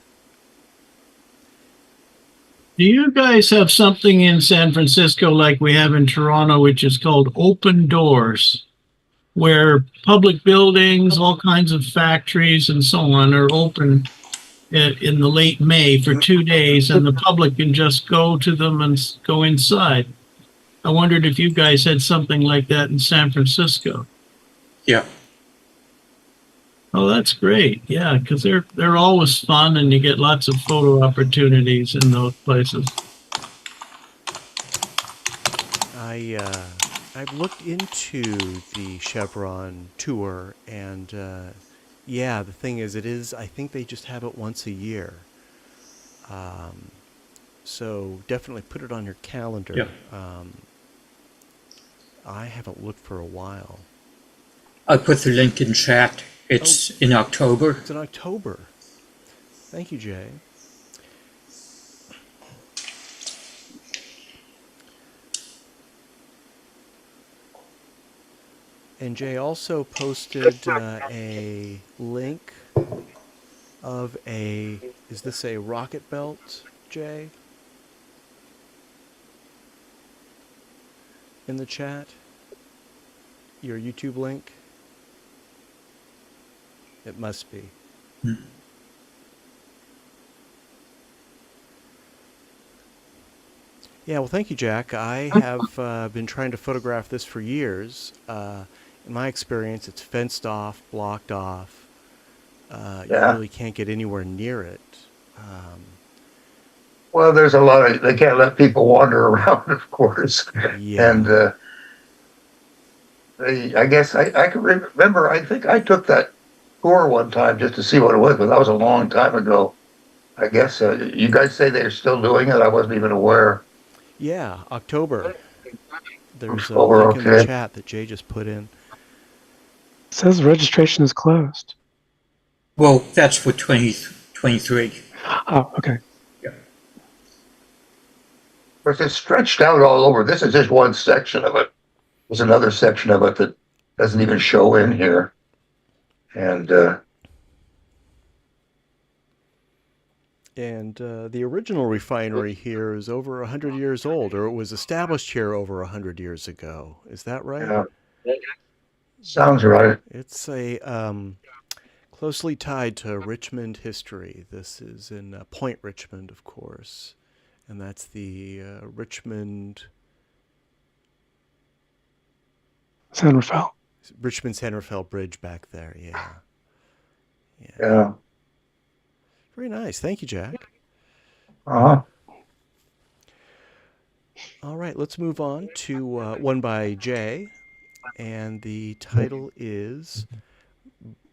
Do you guys have something in San Francisco like we have in Toronto, which is called open doors, where public buildings, all kinds of factories and so on are open in the late May for 2 days, and the public can just go to them and go inside? I wondered if you guys had something like that in San Francisco. Yeah. Oh, that's great. Yeah, because they're always fun, and you get lots of photo opportunities in those places. I've looked into the Chevron tour, and yeah, the thing is, I think they just have it once a year. So definitely put it on your calendar. Yeah. I haven't looked for a while. I'll put the link in chat. It's in October. It's in October. Thank you, Jay. And Jay also posted a link of is this a rocket belt, Jay? In the chat? Your YouTube link? It must be. Yeah, well, thank you, Jack. I have been trying to photograph this for years. In my experience, it's fenced off, blocked off. You really can't get anywhere near it. Well, there's a lot of, they can't let people wander around, of course. Yeah. And I guess I can remember, I think I took that tour one time just to see what it was, but that was a long time ago. I guess you guys say they're still doing it. I wasn't even aware. Yeah, October. There's a October, link in the chat that Jay just put in. It says registration is closed. Well, that's for 2023. Oh, okay. Yeah. Of course, it's stretched out all over. This is just one section of it. There's another section of it that doesn't even show in here. And the original refinery here is over 100 years old, or it was established here over 100 years ago. Is that right? Yeah. Sounds right. It's a Closely tied to Richmond history. This is in Point Richmond, of course. And that's the Richmond San Rafael. San Rafael Bridge back there. Yeah. Yeah. Very nice. Thank you, Jack. Uh-huh. All right, let's move on to one by Jay. And the title is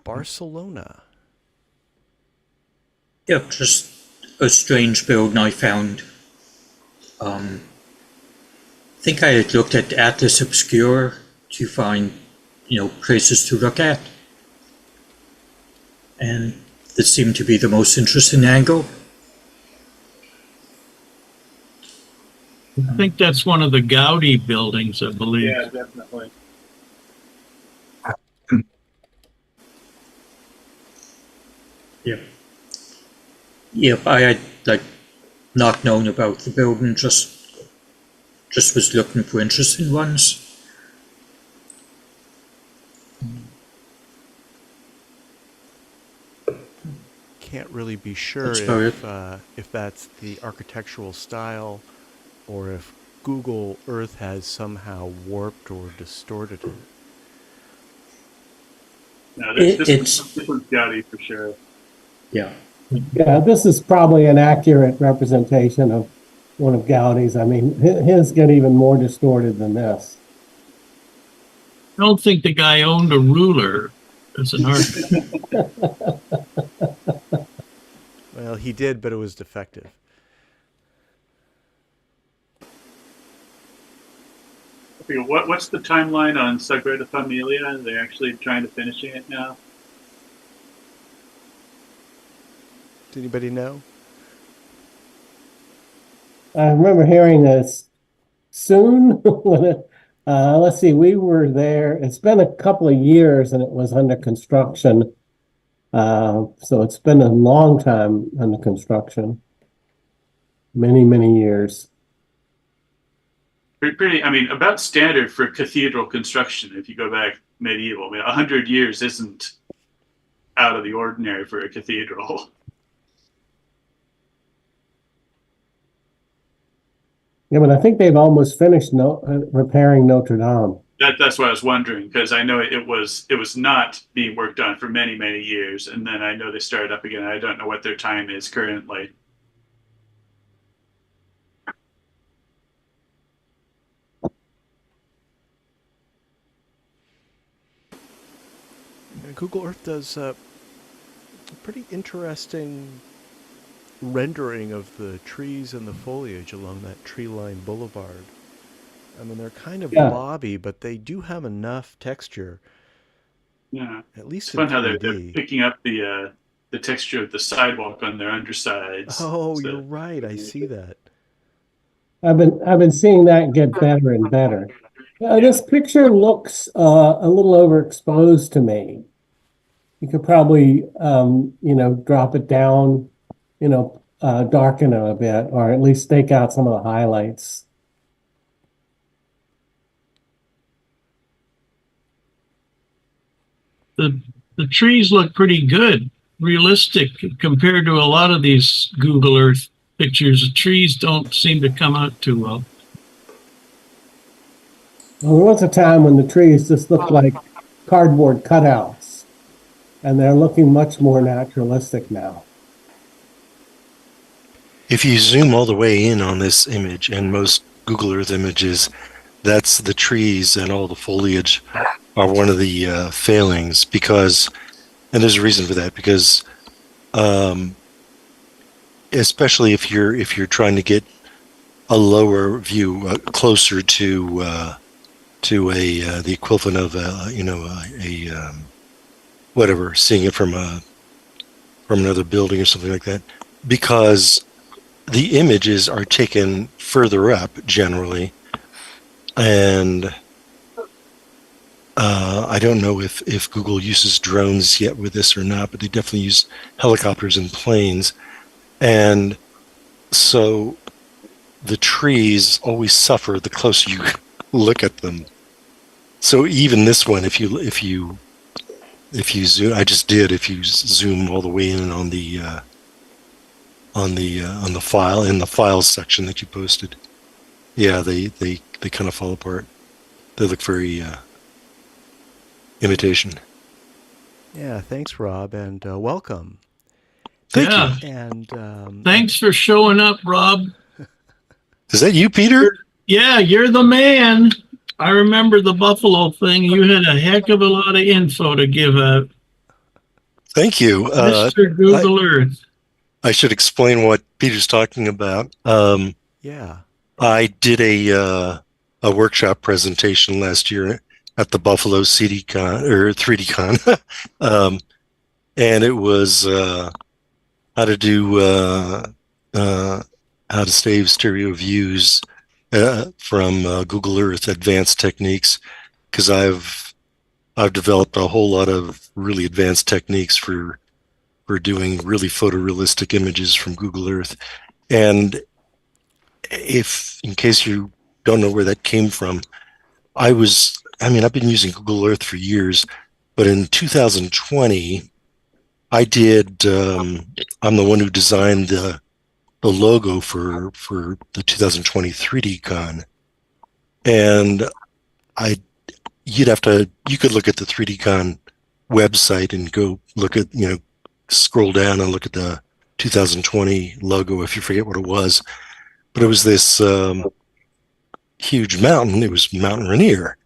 Barcelona. Yep, just a strange building I found. I think I had looked at Atlas Obscure to find, places to look at. And this seemed to be the most interesting angle. I think that's one of the Gaudi buildings, I believe. Yeah, definitely. Yep, I had not known about the building, just was looking for interesting ones. Can't really be sure if that's the architectural style or if Google Earth has somehow warped or distorted it. No, this was Gaudi for sure. Yeah. Yeah, this is probably an accurate representation of one of Gaudi's. I mean, his get even more distorted than this. I don't think the guy owned a ruler as an architect. Well, he did, but it was defective. Okay, what's the timeline on Sagrada Familia? Are they actually trying to finishing it now? Does anybody know? I remember hearing this soon. Let's see, we were there. It's been a couple of years and it was under construction. So it's been a long time under construction. Many, many years. Pretty, I mean, about standard for cathedral construction if you go back medieval. I mean, 100 years isn't out of the ordinary for a cathedral. Yeah, but I think they've almost finished repairing Notre Dame. That's what I was wondering, because I know it was not being worked on for many, many years, and then I know they started up again. I don't know what their time is currently. Google Earth does a pretty interesting rendering of the trees and the foliage along that tree-lined boulevard. I mean, they're kind of blobby, but they do have enough texture. Yeah, at least it's fun how they're picking up the texture of the sidewalk on their undersides. Oh, so. You're right. I see that. I've been seeing that get better and better. This picture looks a little overexposed to me. You could probably, drop it down, darken it a bit, or at least stake out some of the highlights. The trees look pretty good, realistic compared to a lot of these Google Earth pictures. The trees don't seem to come out too well. Well, there was a time when the trees just looked like cardboard cutouts, and they're looking much more naturalistic now. If you zoom all the way in on this image, and most Google Earth images, that's the trees and all the foliage are one of the failings, because, and there's a reason for that, because especially if you're trying to get a lower view, closer to the equivalent of whatever, seeing it from another building or something like that, because the images are taken further up generally, and I don't know if Google uses drones yet with this or not, but they definitely use helicopters and planes, and so the trees always suffer the closer you look at them. So even this one, if you if you zoom, I just did. If you zoom all the way in on the file in the files section that you posted, yeah, they kind of fall apart. They look very imitation. Yeah, thanks, Rob, and welcome. Thank Yeah. you. And Thanks for showing up, Rob. Is that you, Peter? Yeah, you're the man. I remember the Buffalo thing. You had a heck of a lot of info to give out. Thank you. Mr. Google Earth. I should explain what Peter's talking about. yeah, I did a workshop presentation last year at the Buffalo CDCon or 3DCon, and it was how to save stereo views from Google Earth advanced techniques, because I've developed a whole lot of really advanced techniques for doing really photorealistic images from Google Earth. And if, in case you don't know where that came from, I've been using Google Earth for years, but in 2020, I'm the one who designed the logo for the 2020 3DCon. And you could look at the 3DCon website and go look at, scroll down and look at the 2020 logo if you forget what it was. But it was this huge mountain. It was Mount Rainier,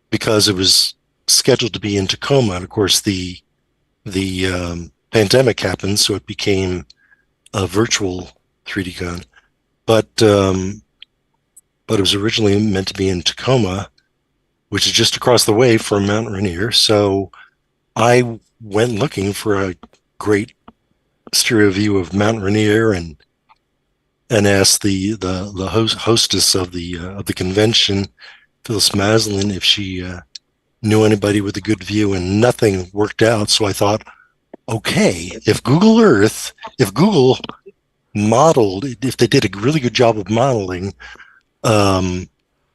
because it was scheduled to be in Tacoma. And of course, the pandemic happened, so it became a virtual 3DCon. But it was originally meant to be in Tacoma, which is just across the way from Mount Rainier. So I went looking for a great stereo view of Mount Rainier and asked the hostess of the convention, Phyllis Maslin, if she knew anybody with a good view, and nothing worked out. So I thought, okay, if Google modeled, if they did a really good job of modeling Mount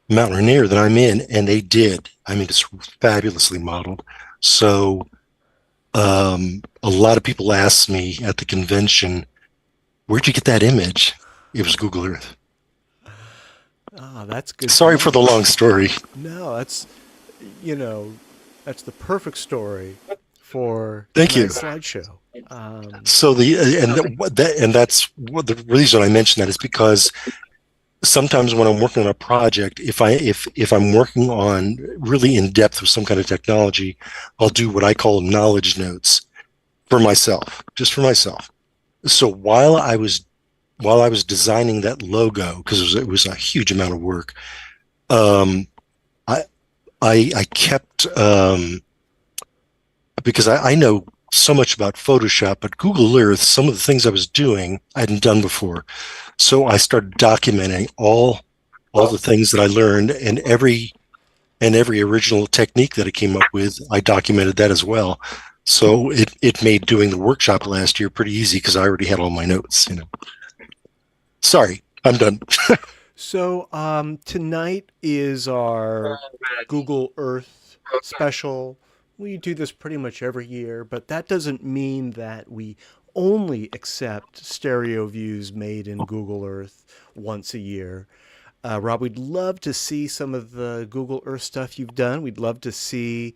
Rainier, then I'm in, and they did. I mean, it's fabulously modeled. So a lot of people asked me at the convention, where'd you get that image? It was Google Earth. oh, that's good. Sorry for the long story. No, that's the perfect story for Thank you. tonight's slideshow. So that's what the reason I mention that is because sometimes when I'm working on a project, if I'm working on really in depth with some kind of technology, I'll do what I call knowledge notes for myself, just for myself. So while I was designing that logo, because it was a huge amount of work, I kept because I know so much about Photoshop, but Google Earth, some of the things I was doing, I hadn't done before. So I started documenting all the things that I learned, and every original technique that I came up with, I documented that as well. So it made doing the workshop last year pretty easy, because I already had all my notes. Sorry, I'm done. So tonight is our Google Earth special. We do this pretty much every year, but that doesn't mean that we only accept stereo views made in Google Earth once a year. Rob, we'd love to see some of the Google Earth stuff you've done. We'd love to see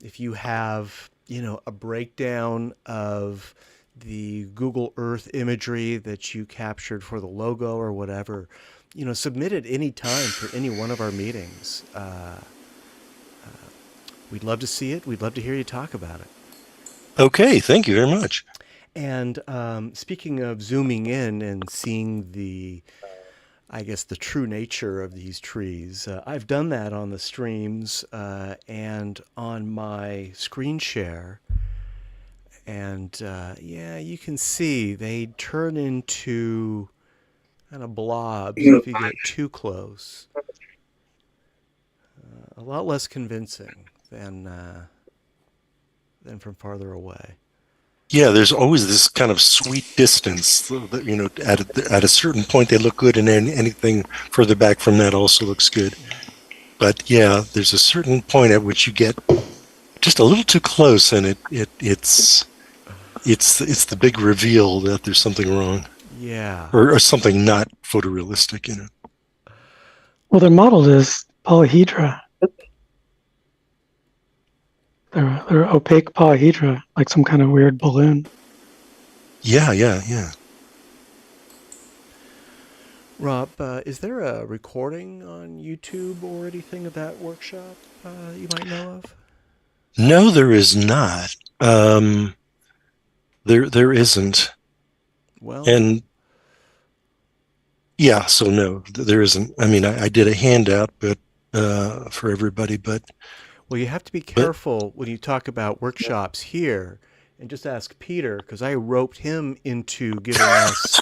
if you have, a breakdown of the Google Earth imagery that you captured for the logo or whatever. Submit it any time for any one of our meetings. We'd love to see it. We'd love to hear you talk about it. Okay, thank you very much. And speaking of zooming in and seeing the true nature of these trees, I've done that on the streams and on my screen share. And you can see they turn into kind of blobs if you get too close. A lot less convincing than from farther away. Yeah, there's always this kind of sweet distance that, at a certain point they look good, and then anything further back from that also looks good. But yeah, there's a certain point at which you get just a little too close, and it's the big reveal that there's something wrong. Yeah. Or something not photorealistic in it. Well, they're modeled as polyhedra. They're opaque polyhedra, like some kind of weird balloon. Yeah. Rob, is there a recording on YouTube or anything of that workshop you might know of? No, there is not. There isn't. Well, And yeah, so no, there isn't. I mean, I did a handout, but for everybody, but well, you have to be careful when you talk about workshops here, and just ask Peter, because I roped him into giving us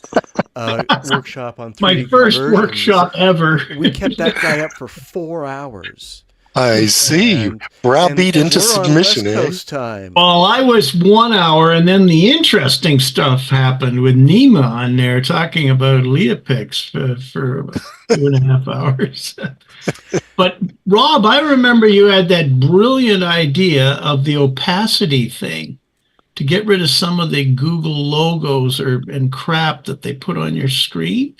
a workshop on 3D My first conversions. workshop ever. We kept that guy up for 4 hours. I see. Browbeat into we're on submission, West eh? Coast time. Well, I was 1 hour, and then the interesting stuff happened with Nima on there talking about Leopics for about 2.5 hours. But Rob, I remember you had that brilliant idea of the opacity thing to get rid of some of the Google logos and crap that they put on your screen.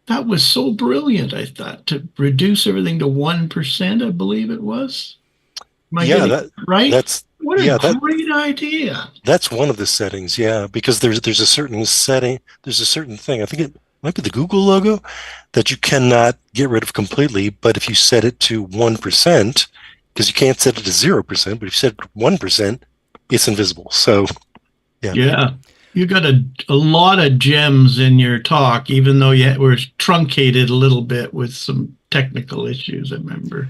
That was so brilliant, I thought, to reduce everything to 1%, I believe it was. Am I getting it right? What a great idea. That's one of the settings, yeah, because there's a certain setting, there's a certain thing. I think it might be the Google logo that you cannot get rid of completely, but if you set it to 1%, because you can't set it to 0%, but if you set it to 1%, it's invisible. So, yeah. Yeah. You got a lot of gems in your talk, even though you were truncated a little bit with some technical issues, I remember.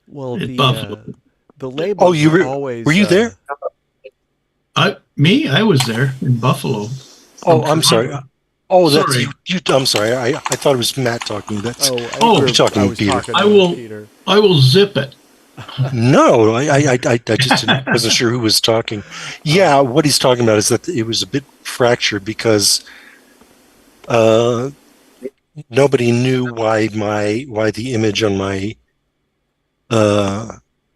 Well, the labels were always... Were you there? I was there in Buffalo. Oh, I'm sorry. Oh, that's Sorry. you. I'm sorry. I thought it was Matt talking. That's you're talking to Peter. I will zip it. No, I just wasn't sure who was talking. Yeah, what he's talking about is that it was a bit fractured because nobody knew why the image on my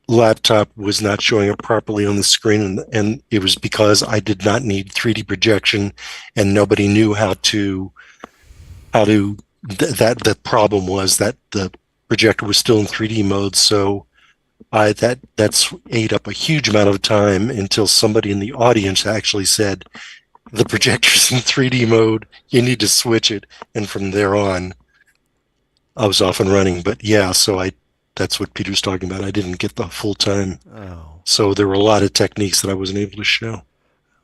laptop was not showing up properly on the screen, and it was because I did not need 3D projection, and nobody knew how to that the problem was that the projector was still in 3D mode, so that's ate up a huge amount of time until somebody in the audience actually said, the projector's in 3D mode, you need to switch it. And from there on, I was off and running. But yeah, so that's what Peter's talking about. I didn't get the full time. Oh. So there were a lot of techniques that I wasn't able to show.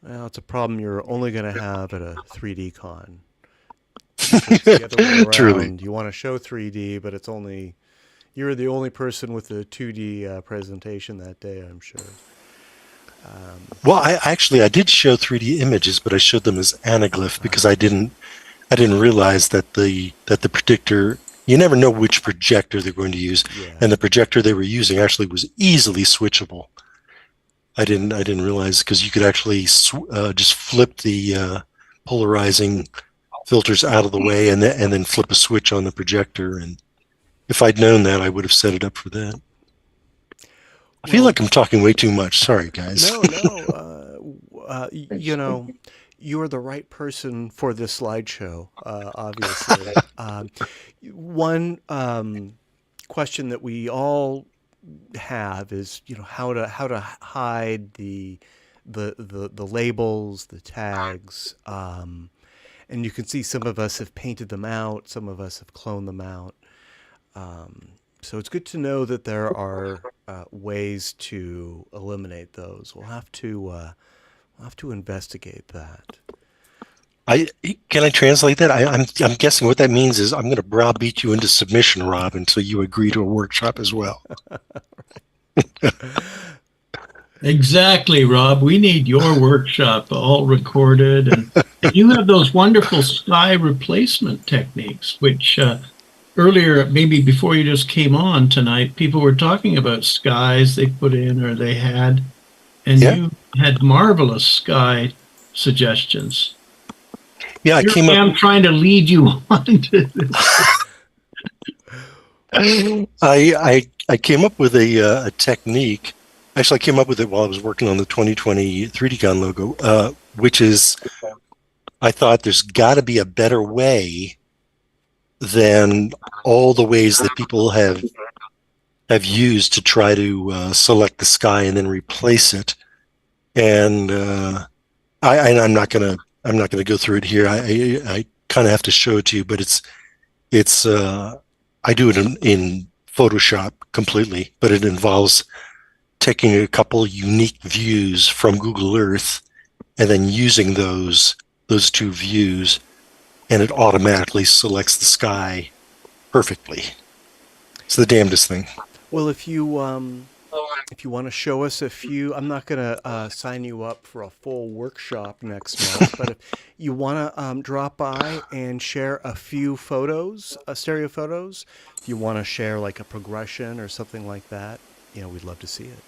Well, it's a problem you're only going to have at a 3D con. It's the other way around. Truly. You want to show 3D, but you're the only person with a 2D presentation that day, I'm sure. Well, I did show 3D images, but I showed them as anaglyph because I didn't realize that the predictor, you never know which projector they're going to use, and the projector they were using actually was easily switchable. I didn't realize because you could actually just flip the polarizing filters out of the way and then flip a switch on the projector. And if I'd known that, I would have set it up for that. I feel like I'm talking way too much. Sorry, guys. No. You're the right person for this slideshow, obviously. One question that we all have is, how to hide the labels, the tags, and you can see some of us have painted them out, some of us have cloned them out. So it's good to know that there are ways to eliminate those. We'll have to investigate that. Can I translate that? I'm guessing what that means is I'm going to browbeat you into submission, Rob, until you agree to a workshop as well. Exactly, Rob. We need your workshop all recorded, and you have those wonderful sky replacement techniques, which earlier, maybe before you just came on tonight, people were talking about skies they put in or they had, and you had marvelous sky suggestions. Yeah, I'm trying to lead you on to this. I came up with a technique. Actually, I came up with it while I was working on the 2020 3DCon logo, which is, I thought there's got to be a better way than all the ways that people have used to try to select the sky and then replace it. And I'm not gonna go through it here. I kind of have to show it to you, but it's I do it in Photoshop completely, but it involves taking a couple unique views from Google Earth and then using those two views, and it automatically selects the sky perfectly. It's the damnedest thing. Well, if you want to show us a few, I'm not going to sign you up for a full workshop next month, but if you want to drop by and share a few photos, stereo photos, if you want to share like a progression or something like that, we'd love to see it.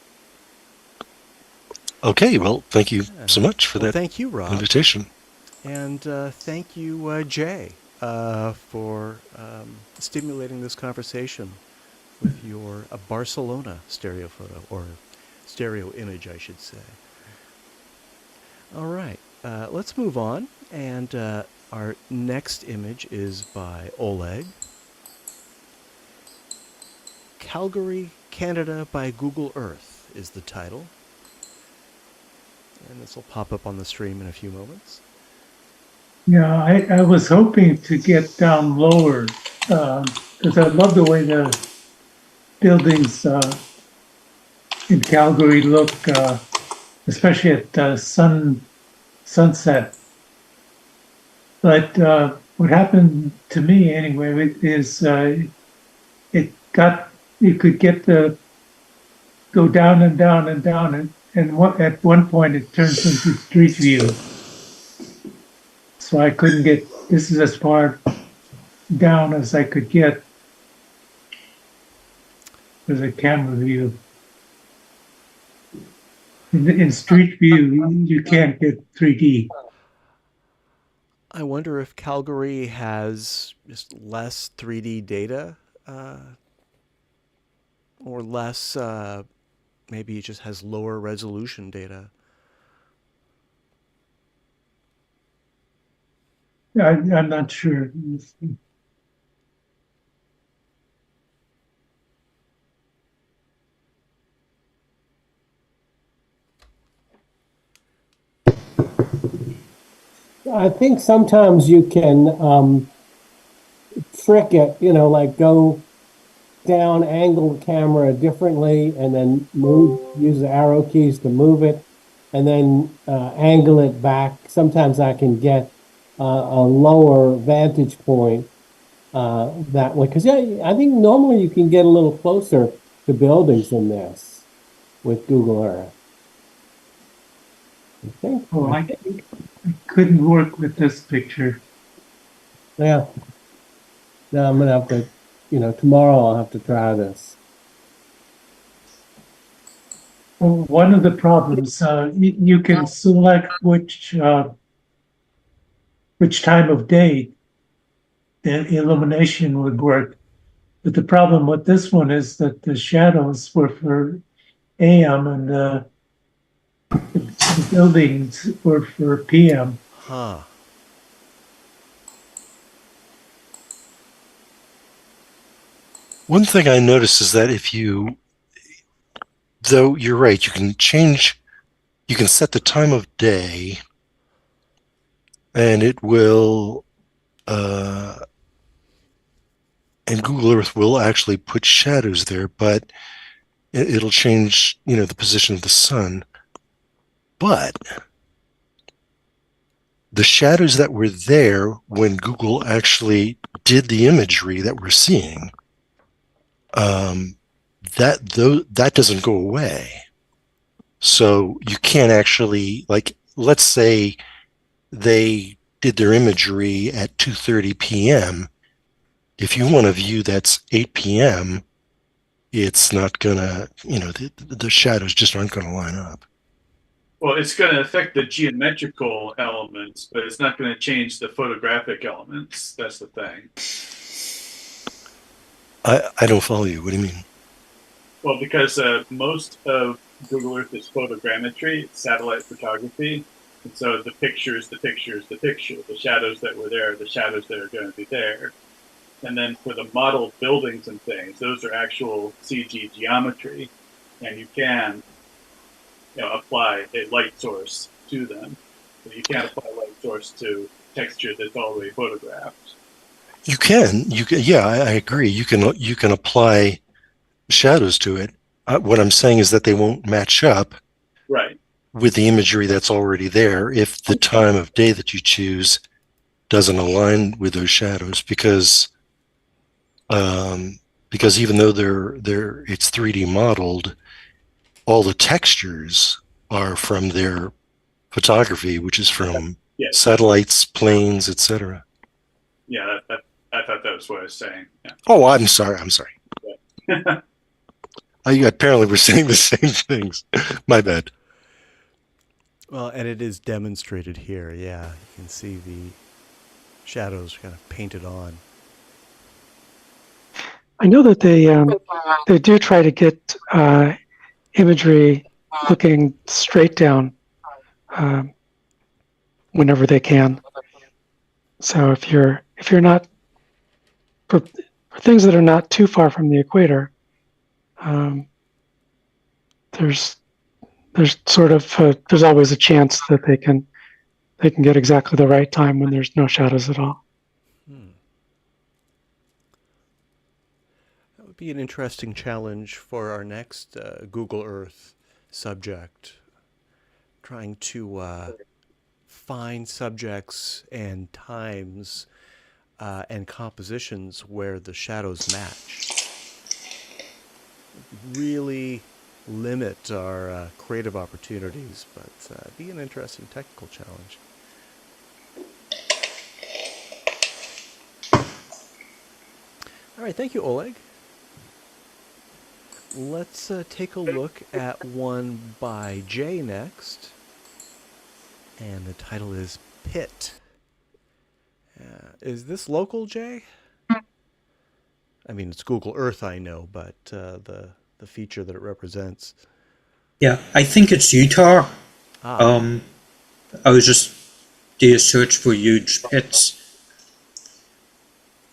Okay, well, thank you so much for that. Thank you, Rob. Invitation. And thank you, Jay, for stimulating this conversation with your Barcelona stereo photo, or stereo image, I should say. All right, let's move on. And our next image is by Oleg. Calgary, Canada by Google Earth is the title. And this will pop up on the stream in a few moments. Yeah, I was hoping to get down lower because I love the way the buildings in Calgary look, especially at sunset. But what happened to me anyway is you could go down and down and down, and at one point it turns into street view. So I couldn't get, this is as far down as I could get with a camera view. In street view, you can't get 3D. I wonder if Calgary has just less 3D data, or less, maybe it just has lower resolution data. I'm not sure. I think sometimes you can trick it, like go down, angle the camera differently, and then use the arrow keys to move it, and then angle it back. Sometimes I can get a lower vantage point that way. Because I think normally you can get a little closer to buildings than this with Google Earth. I think. Oh, I couldn't work with this picture. Yeah. No, I'm gonna have to, tomorrow I'll have to try this. Well, one of the problems, you can select which time of day the illumination would work. But the problem with this one is that the shadows were for AM and the buildings were for PM. Huh. One thing I noticed is that though you're right, you can set the time of day, and it will, and Google Earth will actually put shadows there, but it'll change, the position of the sun. But the shadows that were there when Google actually did the imagery that we're seeing, that doesn't go away. So you can't actually, like, let's say they did their imagery at 2:30 p.m. If you want a view that's 8 p.m., it's not gonna, the shadows just aren't gonna line up. Well, it's going to affect the geometrical elements, but it's not going to change the photographic elements. That's the thing. I don't follow you. What do you mean? Well, because most of Google Earth is photogrammetry, it's satellite photography. And so the picture is the picture is the picture. The shadows that were there, the shadows that are going to be there. And then for the model buildings and things, those are actual CG geometry. And you can apply a light source to them. So you can't apply a light source to texture that's already photographed. You can. Yeah, I agree. You can apply shadows to it. What I'm saying is that they won't match up Right. with the imagery that's already there if the time of day that you choose doesn't align with those shadows, because even though it's 3D modeled, all the textures are from their photography, which is from satellites, planes, etc. Yeah, I thought that was what I was saying. Yeah. Oh, I'm sorry. Yeah. You apparently were saying the same things. My bad. Well, and it is demonstrated here. Yeah, you can see the shadows kind of painted on. I know that they do try to get imagery looking straight down whenever they can. So if you're not for things that are not too far from the equator, there's sort of there's always a chance that they can get exactly the right time when there's no shadows at all. That would be an interesting challenge for our next Google Earth subject, trying to find subjects and times and compositions where the shadows match. Really limit our creative opportunities, but be an interesting technical challenge. All right, thank you, Oleg. Let's take a look at one by Jay next. And the title is Pit. Is this local, Jay? I mean, it's Google Earth, I know, but the feature that it represents. Yeah, I think it's Utah. I was just did a search for huge pits,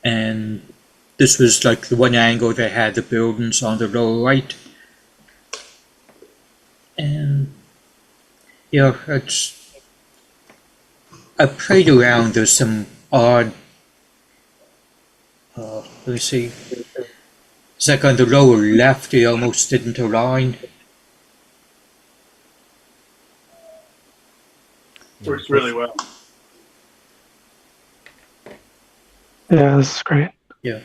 and this was like the one angle that had the buildings on the lower right, and yeah, I played around. There's some odd. Let me see. It's like on the lower left, they almost didn't align. Works really well. Yeah, this is great. Yeah.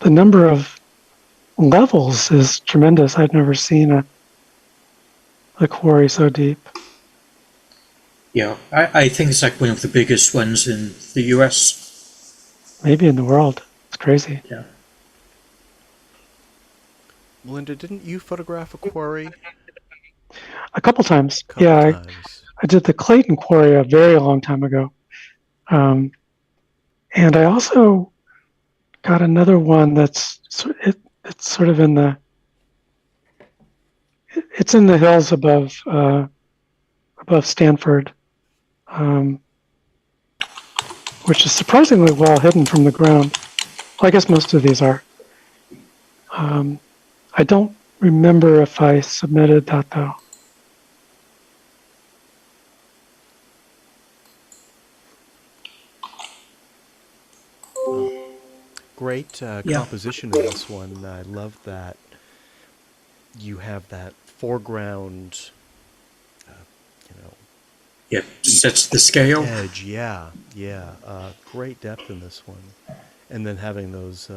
The number of levels is tremendous. I've never seen a quarry so deep. Yeah, I think it's like one of the biggest ones in the US. Maybe in the world. It's crazy. Yeah. Melinda, didn't you photograph a quarry? A couple times. Times. I did the Clayton quarry a very long time ago. And I also got another one that's sort of in the hills above Stanford, which is surprisingly well hidden from the ground. Well, I guess most of these are. I don't remember if I submitted that though. Great composition in this one. I love that you have that foreground, Yeah, sets the scale. edge. Yeah. Great depth in this one. And then having those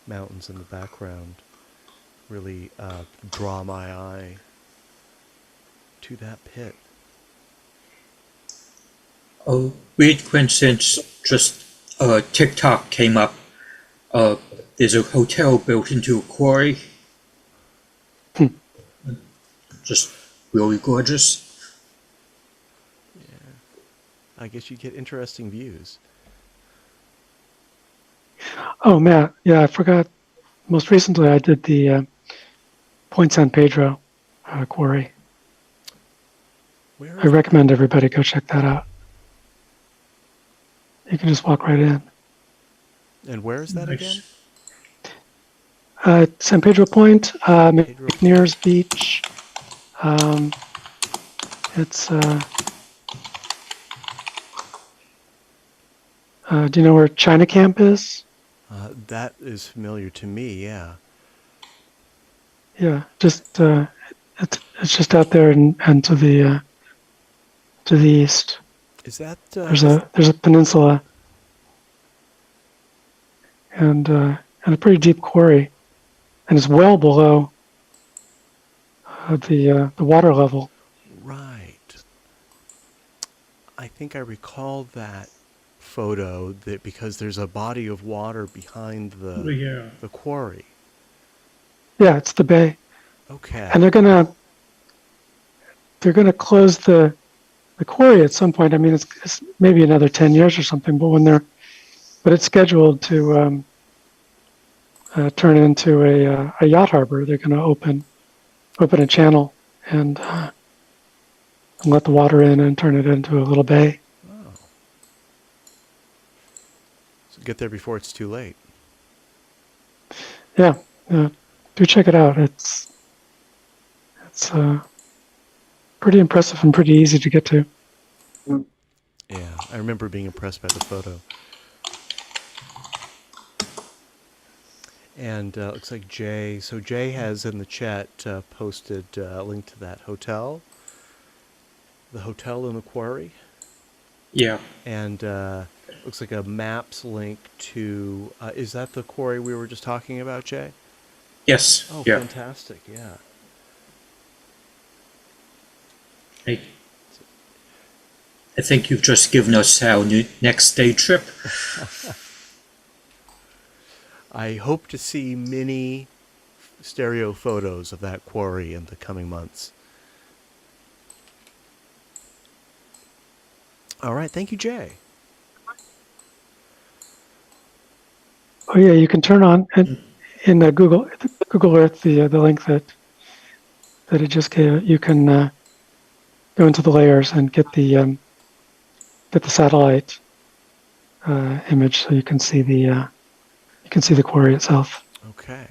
mountains in the background really draw my eye to that pit. Oh, weird coincidence, just TikTok came up. There's a hotel built into a quarry. Just really gorgeous. Yeah. I guess you get interesting views. Oh, Matt. Yeah, I forgot. Most recently, I did the Point San Pedro quarry. Where I is recommend everybody go check that out. You can just walk right in. and where is that again? San Pedro Point, Pedro. McNears Beach. It's do you know where China Camp is? That is familiar to me. Yeah. Yeah, just it's just out there and to the east. Is that There's a peninsula and a pretty deep quarry, and it's well below the water level. right? I think I recall that photo that because there's a body of water behind Oh, yeah. the quarry. Yeah, it's the bay, Okay. and they're gonna close the quarry at some point. I mean, it's maybe another 10 years or something, but it's scheduled to turn into a yacht harbor. They're going to open a channel and let the water in and turn it into a little bay. Oh. So get there before it's too late. Yeah, do check it out. It's pretty impressive and pretty easy to get to. Yeah, I remember being impressed by the photo. And looks like Jay. So Jay has in the chat posted a link to that hotel, the hotel in the quarry, Yeah. and looks like a maps link to. Is that the quarry we were just talking about, Jay? Yes. Oh, Yeah. fantastic! Yeah. I think you've just given us our next day trip. I hope to see many stereo photos of that quarry in the coming months. All right, thank you, Jay. Oh yeah, you can turn on in Google Earth the link that it just gave. You can go into the layers and get the satellite image, so you can see the quarry itself. Okay.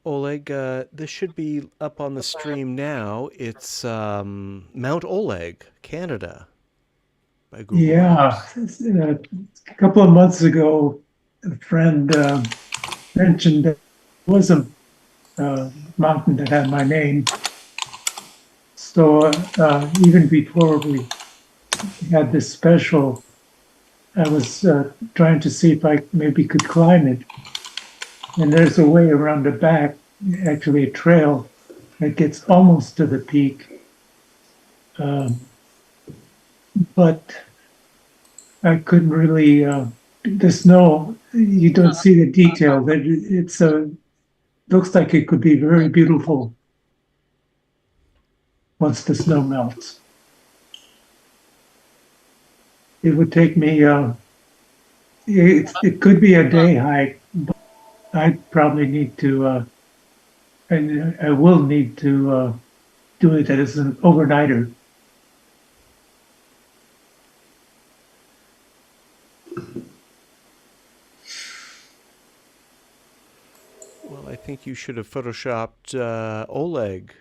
Oleg, this should be up on the stream now. It's Mount Oleg, Canada, by Google Yeah, Maps. a couple of months ago, a friend mentioned that there was a mountain that had my name. So even before we had this special, I was trying to see if I maybe could climb it. And there's a way around the back, actually a trail that gets almost to the peak. But I couldn't really, the snow, you don't see the detail. It's looks like it could be very beautiful once the snow melts. It would take me, it could be a day hike, but I probably need to, and I will need to do it as an overnighter. Well, I think you should have photoshopped Oleg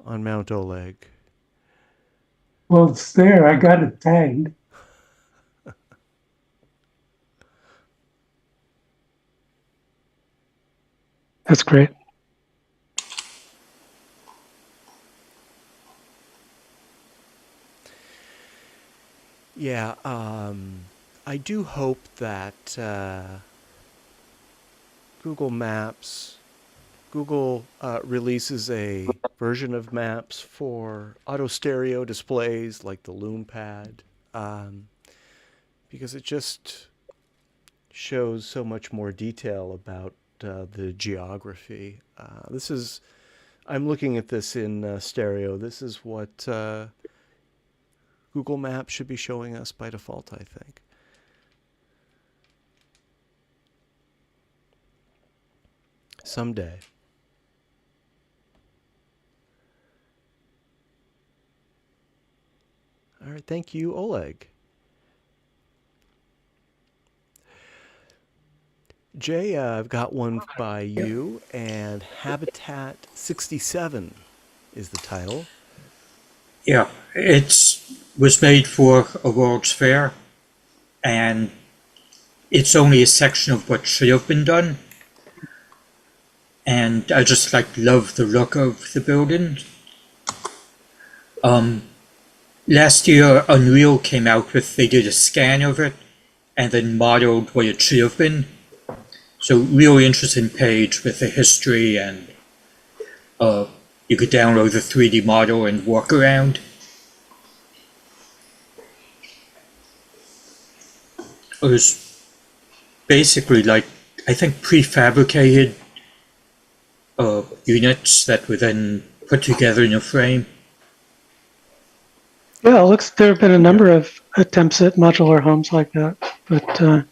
on Mount Oleg. Well, it's there. I got it tagged. That's great. Yeah, I do hope that Google releases a version of Maps for auto stereo displays like the Lume Pad, because it just shows so much more detail about the geography. I'm looking at this in stereo. This is what Google Maps should be showing us by default, I think. Someday. All right, thank you, Oleg. Jay, I've got one by you, and Habitat 67 is the title. Yeah, it was made for a World's Fair, and it's only a section of what should have been done. And I just love the look of the building. Last year, Unreal came out with, they did a scan of it and then modeled what it should have been. So really interesting page with the history, and you could download the 3D model and walk around. It was basically I think prefabricated units that were then put together in a frame. Yeah, it looks there have been a number of attempts at modular homes like that, but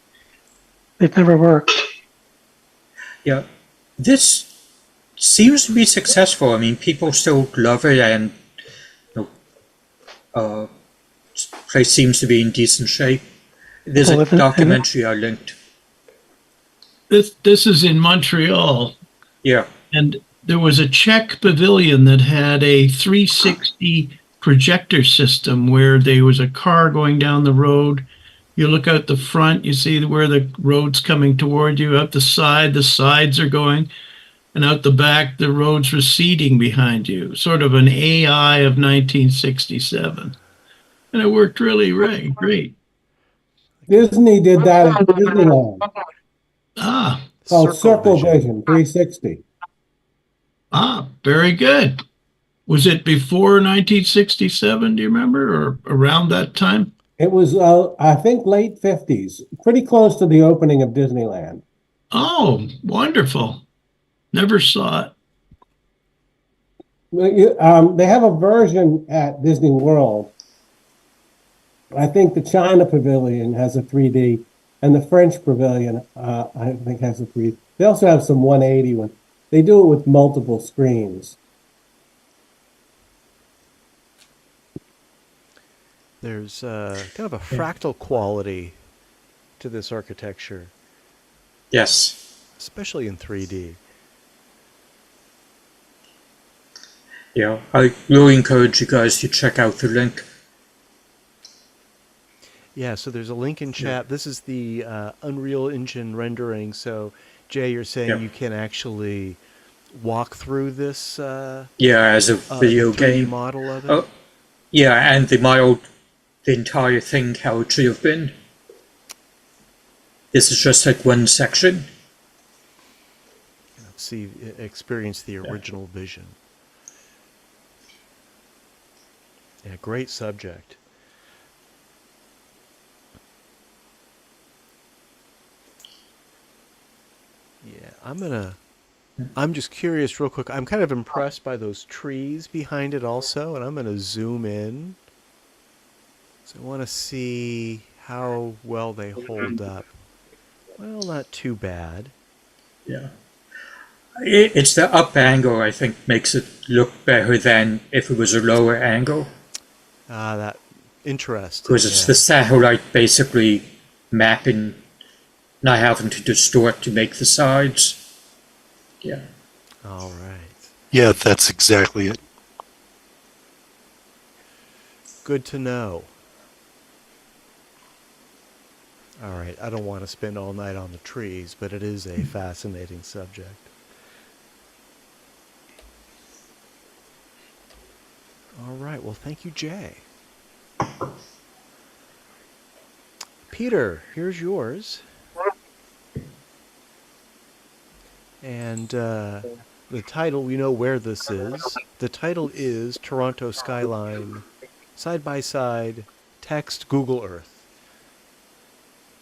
they've never worked. Yeah, this seems to be successful. I mean, people still love it, and place seems to be in decent shape. There's a documentary I linked. This is in Montreal. Yeah. And there was a Czech pavilion that had a 360 projector system where there was a car going down the road. You look out the front, you see where the road's coming toward you. Out the sides are going. And out the back, the road's receding behind you. Sort of an AI of 1967. And it worked really great. Disney did that at Disneyland. Ah. Called Circle Vision 360. Ah, very good. Was it before 1967, do you remember, or around that time? It was, I think, late 50s, pretty close to the opening of Disneyland. Oh, wonderful. Never saw it. They have a version at Disney World. I think the China Pavilion has a 3D, and the French Pavilion, I think, has a 3D. They also have some 180 ones. They do it with multiple screens. There's kind of a fractal quality to this architecture. Yes. Especially in 3D. Yeah, I really encourage you guys to check out the link. Yeah, so there's a link in chat. This is the Unreal Engine rendering. So, Jay, you're saying you can actually walk through this? As a video game model of it. Yeah, and they modeled the entire thing how it should have been. This is just one section. See, experience the original vision. Yeah, great subject. Yeah, I'm just curious real quick. I'm kind of impressed by those trees behind it also, and I'm going to zoom in. So I want to see how well they hold up. Well, not too bad. Yeah. It's the up angle, I think, makes it look better than if it was a lower angle. That interesting. Because it's the satellite basically mapping, not having to distort to make the sides. Yeah. All right. Yeah, that's exactly it. Good to know. All right, I don't want to spend all night on the trees, but it is a fascinating subject. All right, well, thank you, Jay. Peter, here's yours. And the title, we know where this is. The title is Toronto Skyline, Side by Side, Text, Google Earth.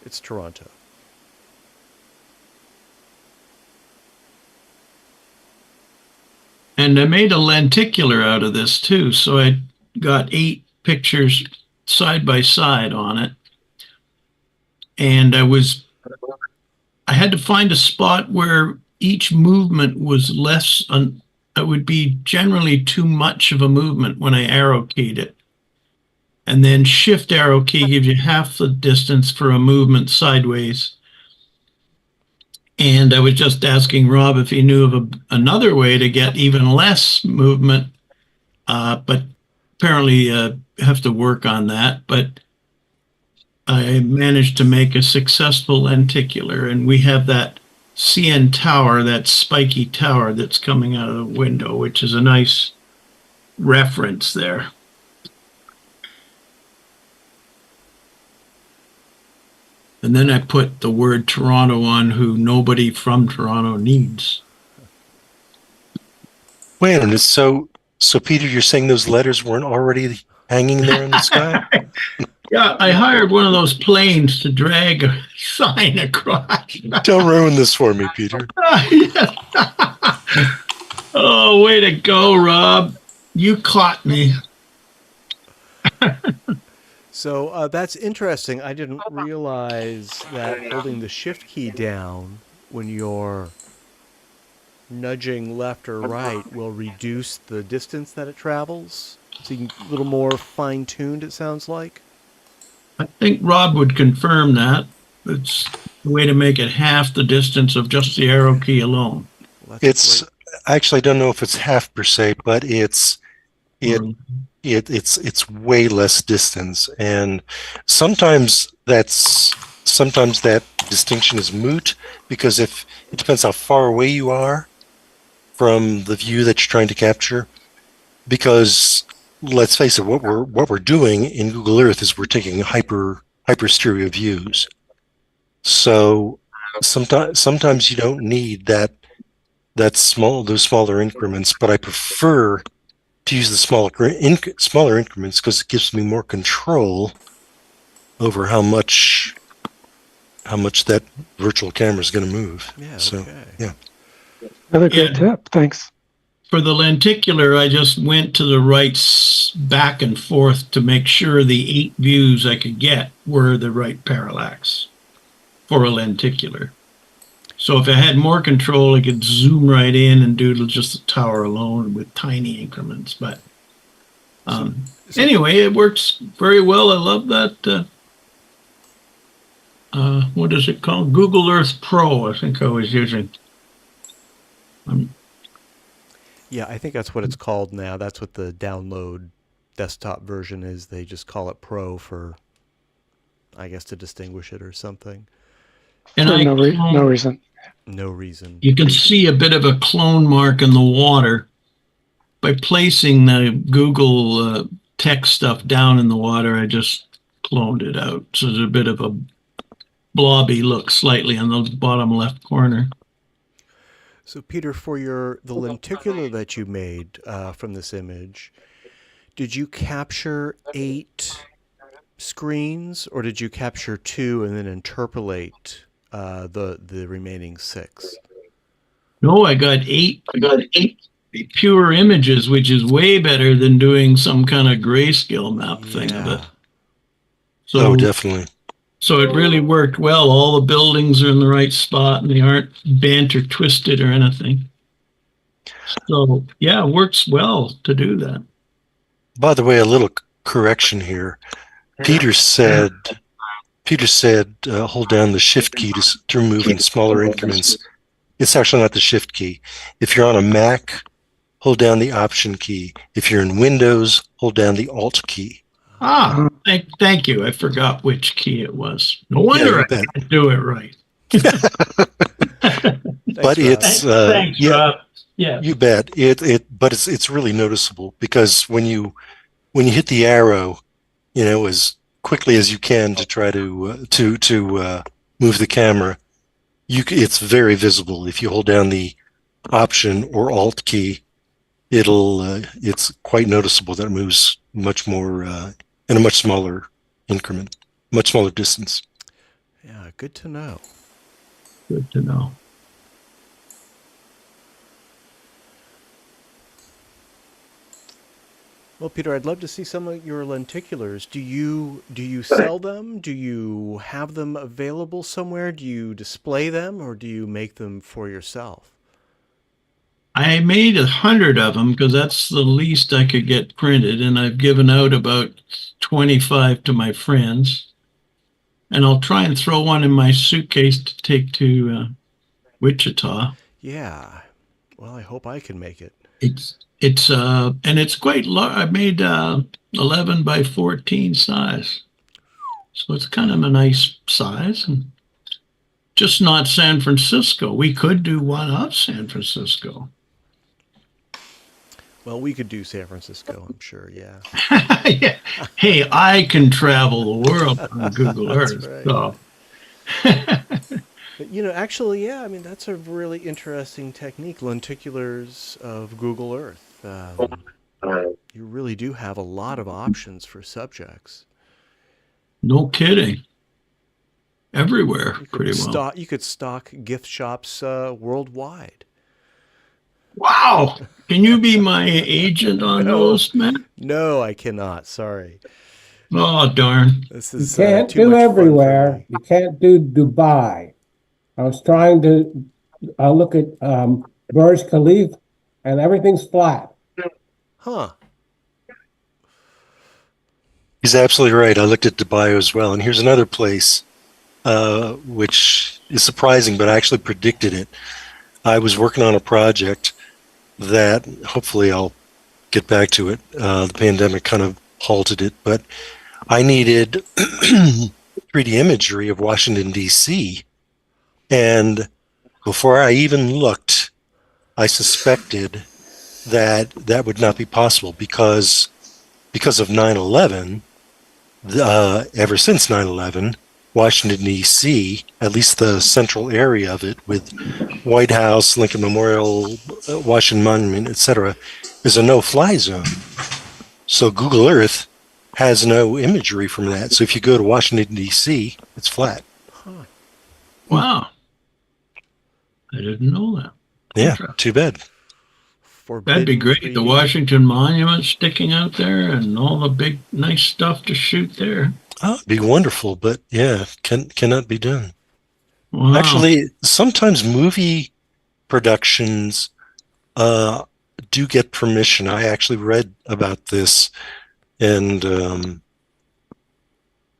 It's Toronto. And I made a lenticular out of this too, so I got 8 pictures side by side on it. And I had to find a spot where each movement was less, it would be generally too much of a movement when I arrow keyed it. And then shift arrow key gives you half the distance for a movement sideways. And I was just asking Rob if he knew of another way to get even less movement, but apparently have to work on that. But I managed to make a successful lenticular, and we have that CN tower, that spiky tower that's coming out of the window, which is a nice reference there. And then I put the word Toronto on, who nobody from Toronto needs. Wait a minute. So Peter, you're saying those letters weren't already hanging there in the sky? Yeah, I hired one of those planes to drag a sign across. Don't ruin this for me, Peter. Oh, way to go, Rob. You caught me. So that's interesting. I didn't realize that holding the shift key down when you're nudging left or right will reduce the distance that it travels. So you can, a little more fine-tuned, it sounds like. I think Rob would confirm that. It's a way to make it half the distance of just the arrow key alone. Well, It's actually, I don't know if it's half per se, but it's way less distance, and sometimes that distinction is moot, because if it depends how far away you are from the view that you're trying to capture. Because let's face it, what we're doing in Google Earth is we're taking hyper stereo views. So sometimes you don't need those smaller increments, but I prefer to use the smaller increments because it gives me more control over how much that virtual camera is going to move. Yeah. So, Okay. yeah. Another great tip. Thanks. For the lenticular, I just went to the right back and forth to make sure the 8 views I could get were the right parallax for a lenticular. So if I had more control, I could zoom right in and do just the tower alone with tiny increments. But anyway, it works very well. I love that. What is it called? Google Earth Pro, I think I was using. Yeah, I think that's what it's called now. That's what the download desktop version is. They just call it Pro for, I guess, to distinguish it or something. And no reason. No reason. You can see a bit of a clone mark in the water by placing the Google text stuff down in the water. I just cloned it out. So there's a bit of a blobby look slightly on the bottom left corner. So Peter, for the lenticular that you made from this image, did you capture 8 screens, or did you capture 2 and then interpolate the remaining 6? No, I got 8. I got 8 pure images, which is way better than doing some kind of grayscale map thing of it. So, Definitely. So it really worked well. All the buildings are in the right spot and they aren't bent or twisted or anything. So yeah, it works well to do that. By the way, a little correction here. Peter said hold down the shift key to remove in smaller increments. It's actually not the shift key. If you're on a Mac, hold down the option key. If you're in Windows, hold down the alt key. Thank you. I forgot which key it was. No wonder I didn't do it right. But it's thanks, Rob. Yeah, you bet. But it's really noticeable, because when you hit the arrow, as quickly as you can to try to move the camera, it's very visible. If you hold down the option or alt key, it's quite noticeable that it moves much more in a much smaller increment, much smaller distance. Yeah, good to know. Good to know. Well, Peter, I'd love to see some of your lenticulars. Do you sell them? Do you have them available somewhere? Do you display them, or do you make them for yourself? I made 100 of them because that's the least I could get printed, and I've given out about 25 to my friends. And I'll try and throw one in my suitcase to take to Wichita. Yeah. Well, I hope I can make it. And it's quite large. I made 11 by 14 size, so it's kind of a nice size, and just not San Francisco. We could do one of San Francisco. Well, we could do San Francisco, I'm sure. Yeah. Yeah. Hey, I can travel the world on Google Earth. right. So. But, actually, yeah, I mean, that's a really interesting technique, lenticulars of Google Earth. You really do have a lot of options for subjects. No kidding. Everywhere, pretty well. You could stock gift shops worldwide. Wow. Can you be my agent on those, man? No, I cannot. Sorry. Oh, darn. This is You can't too do much fun for everywhere. me. You can't do Dubai. I was trying to look at Burj Khalifa, and everything's flat. Huh. He's absolutely right. I looked at Dubai as well. And here's another place, which is surprising, but I actually predicted it. I was working on a project that hopefully I'll get back to it. The pandemic kind of halted it, but I needed 3D imagery of Washington, D.C. And before I even looked, I suspected that that would not be possible because of 9/11. Ever since 9/11, Washington, D.C., at least the central area of it with White House, Lincoln Memorial, Washington Monument, etc., is a no-fly zone. So Google Earth has no imagery from that. So if you go to Washington, D.C., it's flat. Huh. Wow. I didn't know that. Yeah, too bad. That'd be great. The Washington Monument sticking out there and all the big, nice stuff to shoot there. Oh, it'd be wonderful, but yeah, cannot be done. Wow. Actually, sometimes movie productions do get permission. I actually read about this, and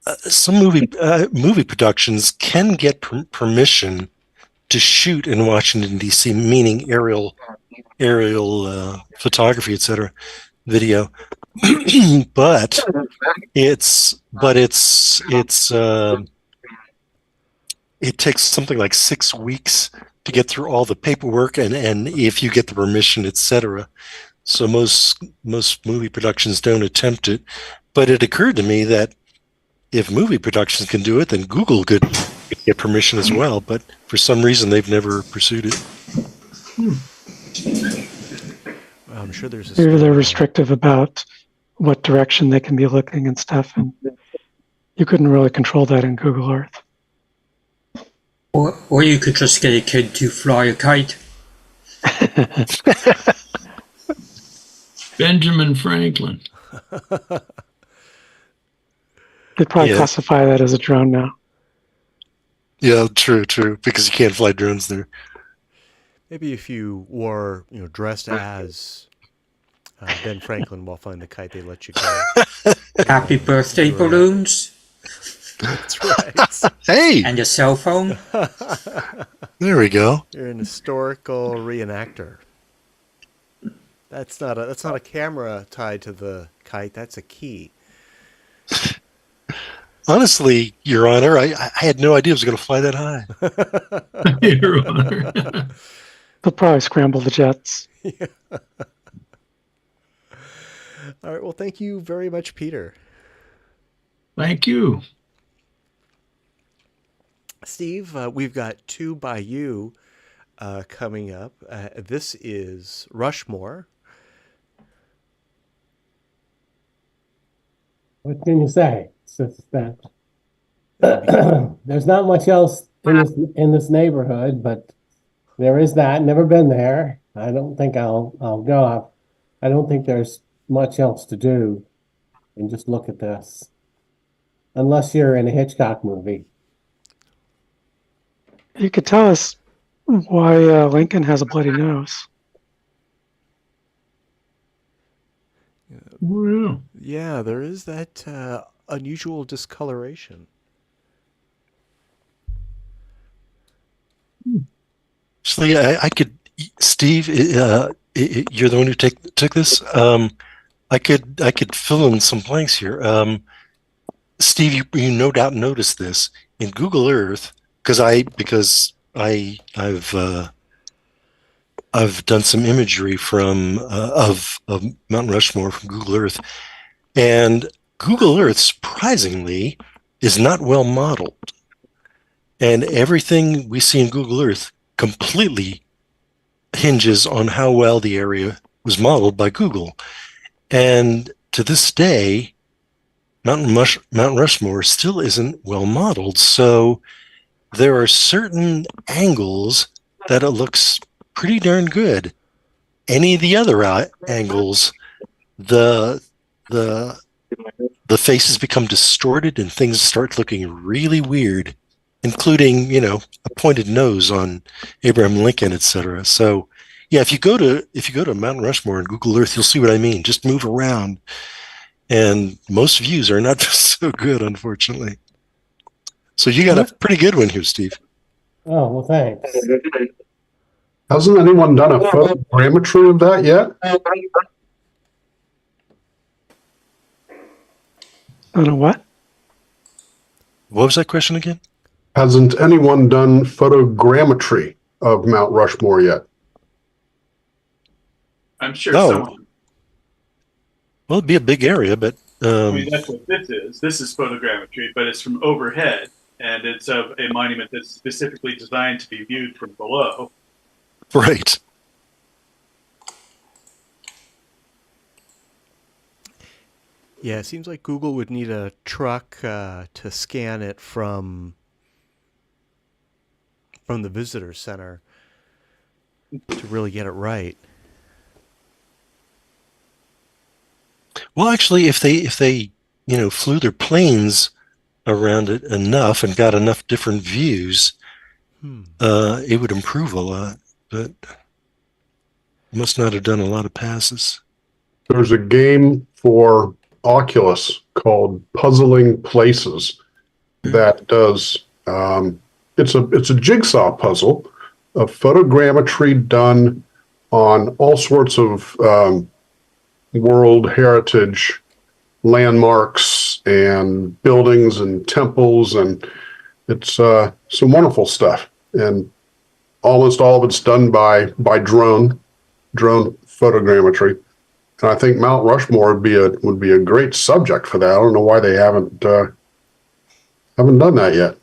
some movie productions can get permission to shoot in Washington, D.C., meaning aerial photography, etc., video. but it takes something like 6 weeks to get through all the paperwork and if you get the permission, etc. So most movie productions don't attempt it. But it occurred to me that if movie productions can do it, then Google could get permission as well. But for some reason, they've never pursued it. I'm sure there's Maybe they're restrictive about what direction they can be looking and stuff, and you couldn't really control that in Google Earth. Or you could just get a kid to fly a kite. Benjamin Franklin. They'd probably classify that as a drone now. Yeah, true, because you can't fly drones there. Maybe if you wore, dressed as Ben Franklin while flying the kite, they let you go. Happy birthday balloons. That's right. Hey! And a cell phone. There we go. You're an historical reenactor. That's not a camera tied to the kite. That's a key. Honestly, Your Honor, I had no idea it was going to fly that high. Your Honor. They'll probably scramble the jets. Yeah. All right. Well, thank you very much, Peter. Thank you. Steve, we've got Two by You coming up. This is Rushmore. What can you say? It's just that there's not much else in this neighborhood, but there is that. Never been there. I don't think I'll go. I don't think there's much else to do and just look at this. Unless you're in a Hitchcock movie. You could tell us why Lincoln has a bloody nose. Yeah, there is that unusual discoloration. Actually, I could, Steve, you're the one who took this. I could fill in some blanks here. Steve, you no doubt noticed this in Google Earth because I've done some imagery from of Mount Rushmore from Google Earth, and Google Earth surprisingly is not well modeled, and everything we see in Google Earth completely hinges on how well the area was modeled by Google. And to this day, Mount Rushmore still isn't well modeled. So there are certain angles that it looks pretty darn good. Any of the other angles, the faces become distorted and things start looking really weird, including, a pointed nose on Abraham Lincoln, etc. So yeah, if you go to Mount Rushmore and Google Earth, you'll see what I mean. Just move around, and most views are not so good, unfortunately. So you got a pretty good one here, Steve. Oh, well, thanks. Hasn't anyone done a photogrammetry of that yet? I don't know what? What was that question again? Hasn't anyone done photogrammetry of Mount Rushmore yet? I'm sure No. someone. Well, it'd be a big area, but I mean, that's what this is. This is photogrammetry, but it's from overhead, and it's of a monument that's specifically designed to be viewed from below. right. Yeah, it seems like Google would need a truck to scan it from the visitor center to really get it right. Well, actually, if they flew their planes around it enough and got enough different views, it would improve a lot. But must not have done a lot of passes. There's a game for Oculus called Puzzling Places that does it's a jigsaw puzzle of photogrammetry done on all sorts of World Heritage landmarks and buildings and temples, and it's some wonderful stuff. And almost all of it's done by drone photogrammetry. And I think Mount Rushmore would be a great subject for that. I don't know why they haven't done that yet.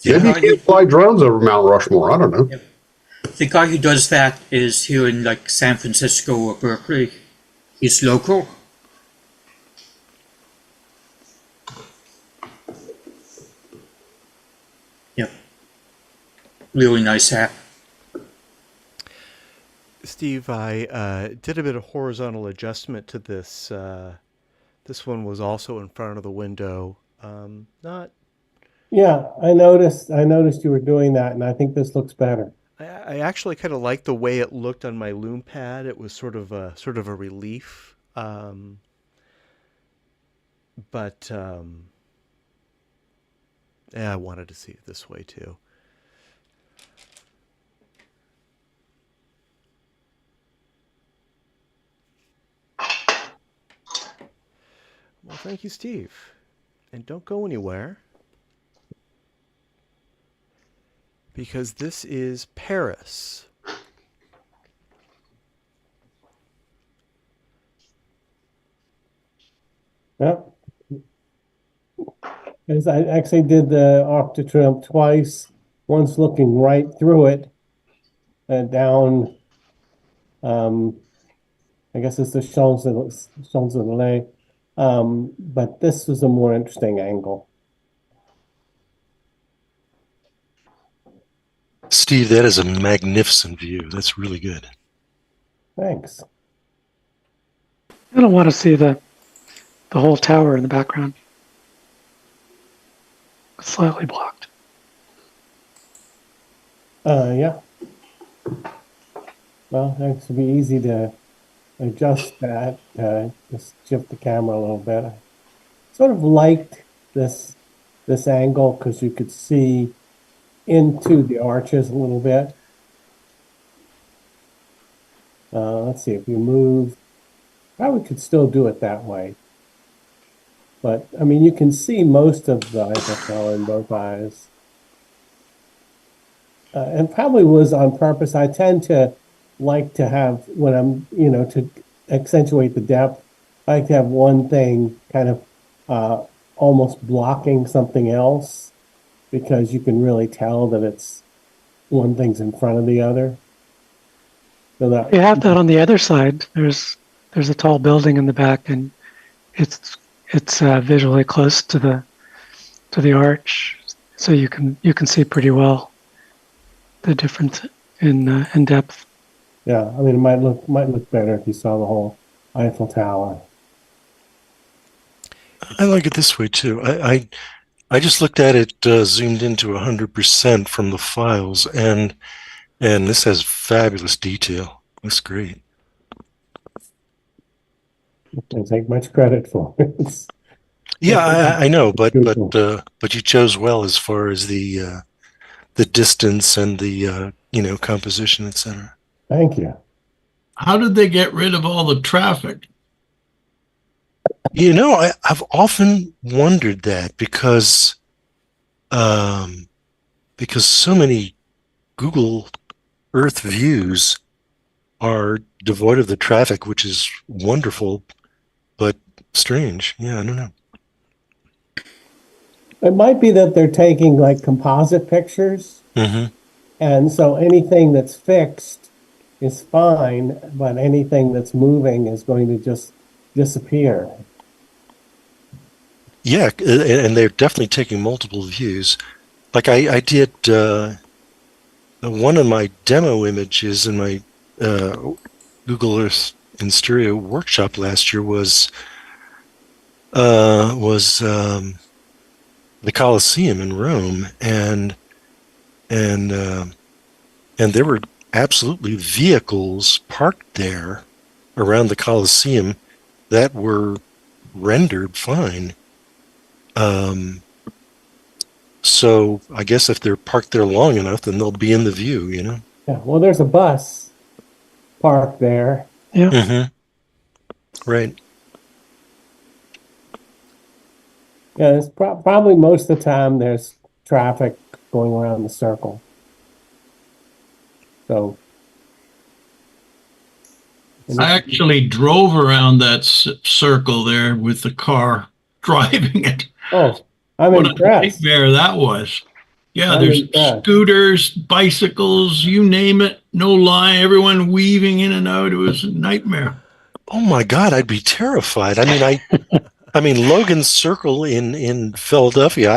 Maybe you can fly drones over Mount Rushmore. I don't know. Yep. The guy who does that is here in like San Francisco or Berkeley. He's local. Yep. Really nice app. Steve, I did a bit of horizontal adjustment to this. This one was also in front of the window. Not. Yeah, I noticed you were doing that, and I think this looks better. I actually kind of liked the way it looked on my Lume Pad. It was sort of a relief. But I wanted to see it this way too. Well, thank you, Steve. And don't go anywhere, because this is Paris. Yep. Because I actually did the Arc de Triomphe twice, once looking right through it and down, I guess it's the Champs-Élysées. But this was a more interesting angle. Steve, that is a magnificent view. That's really good. Thanks. I don't want to see the whole tower in the background. It's slightly blocked. Yeah. Well, it should be easy to adjust that, just shift the camera a little bit. I sort of liked this angle because you could see into the arches a little bit. Let's see, if you move, probably could still do it that way. But, I mean, you can see most of the Eiffel Tower in both eyes. And probably was on purpose. I tend to like to have, when I'm, to accentuate the depth, I like to have one thing kind of almost blocking something else, because you can really tell that it's one thing's in front of the other. So that You have that on the other side. There's a tall building in the back, and it's visually close to the arch, so you can see pretty well the difference in depth. Yeah, I mean, it might look better if you saw the whole Eiffel Tower. I like it this way too. I just looked at it zoomed into 100% from the files, and this has fabulous detail. Looks great. Don't take much credit for it. Yeah, I know, but you chose well as far as the distance and the composition, etc. Thank you. How did they get rid of all the traffic? I've often wondered that because so many Google Earth views are devoid of the traffic, which is wonderful, but strange. Yeah, I don't know. It might be that they're taking like composite pictures, and so anything that's fixed is fine, but anything that's moving is going to just disappear. Yeah, and they're definitely taking multiple views. Like I did one of my demo images in my Google Earth in Stereo workshop last year was the Colosseum in Rome, and there were absolutely vehicles parked there around the Colosseum that were rendered fine. So I guess if they're parked there long enough, then they'll be in the view, Yeah, well, there's a bus parked there. Yeah. Right. Yeah, it's probably most of the time there's traffic going around the circle. So I actually drove around that circle there with the car driving it. Oh, I'm what impressed. A nightmare that was. Yeah, I'm there's impressed. scooters, bicycles, you name it. No lie, everyone weaving in and out. It was a nightmare. Oh my God, I'd be terrified. I mean, Logan Circle in Philadelphia.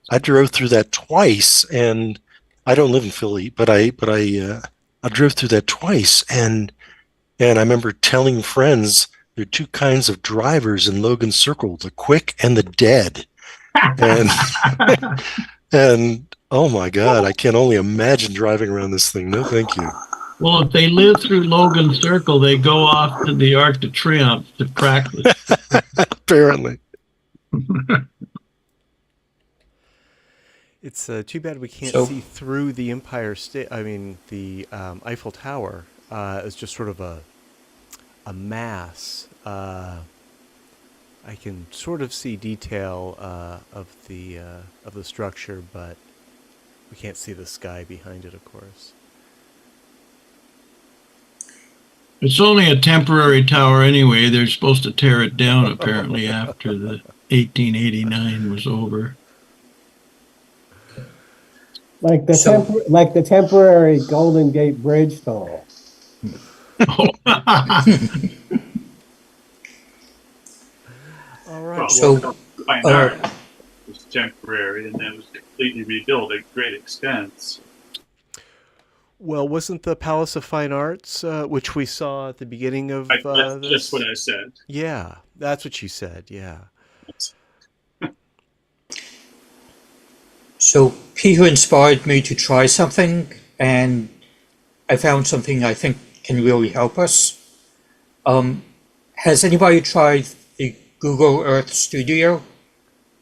I drove through that twice, and I don't live in Philly, but I drove through that twice, and I remember telling friends there are two kinds of drivers in Logan Circle: the quick and the dead. And oh my God, I can only imagine driving around this thing. No, thank you. Well, if they live through Logan Circle, they go off to the Arc de Triomphe to practice. Apparently. It's too bad we can't see through the Empire State. I mean, the Eiffel Tower is just sort of a mass. I can sort of see detail of the structure, but we can't see the sky behind it, of course. It's only a temporary tower anyway. They're supposed to tear it down apparently after the 1889 was over. Like the temporary Golden Gate Bridge tunnel. All right. So fine art was temporary, and then was completely rebuilt at great expense. Well, wasn't the Palace of Fine Arts, which we saw at the beginning of That's this? just what I said. Yeah, that's what you said. Yeah. So Peter inspired me to try something, and I found something I think can really help us. Has anybody tried the Google Earth Studio?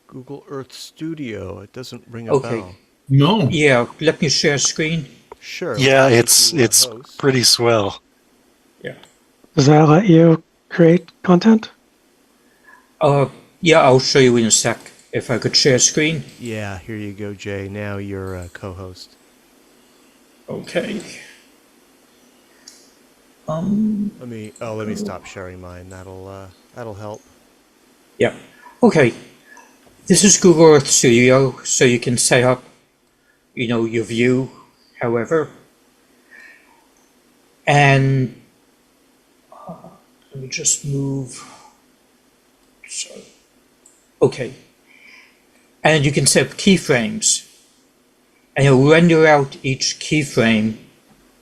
Google Earth Studio. It doesn't ring a Okay. bell. No. Yeah, let me share screen. Sure. Yeah, let's go to, it's host. pretty swell. Does that let you create content? Yeah, I'll show you in a sec if I could share screen. Yeah, here you go, Jay. Now you're a co-host. Okay. Let me stop sharing mine. That'll help. Yeah. Okay. This is Google Earth Studio, so you can set up, your view, however. And let me just move. Sorry. Okay. And you can set up keyframes. And it'll render out each keyframe.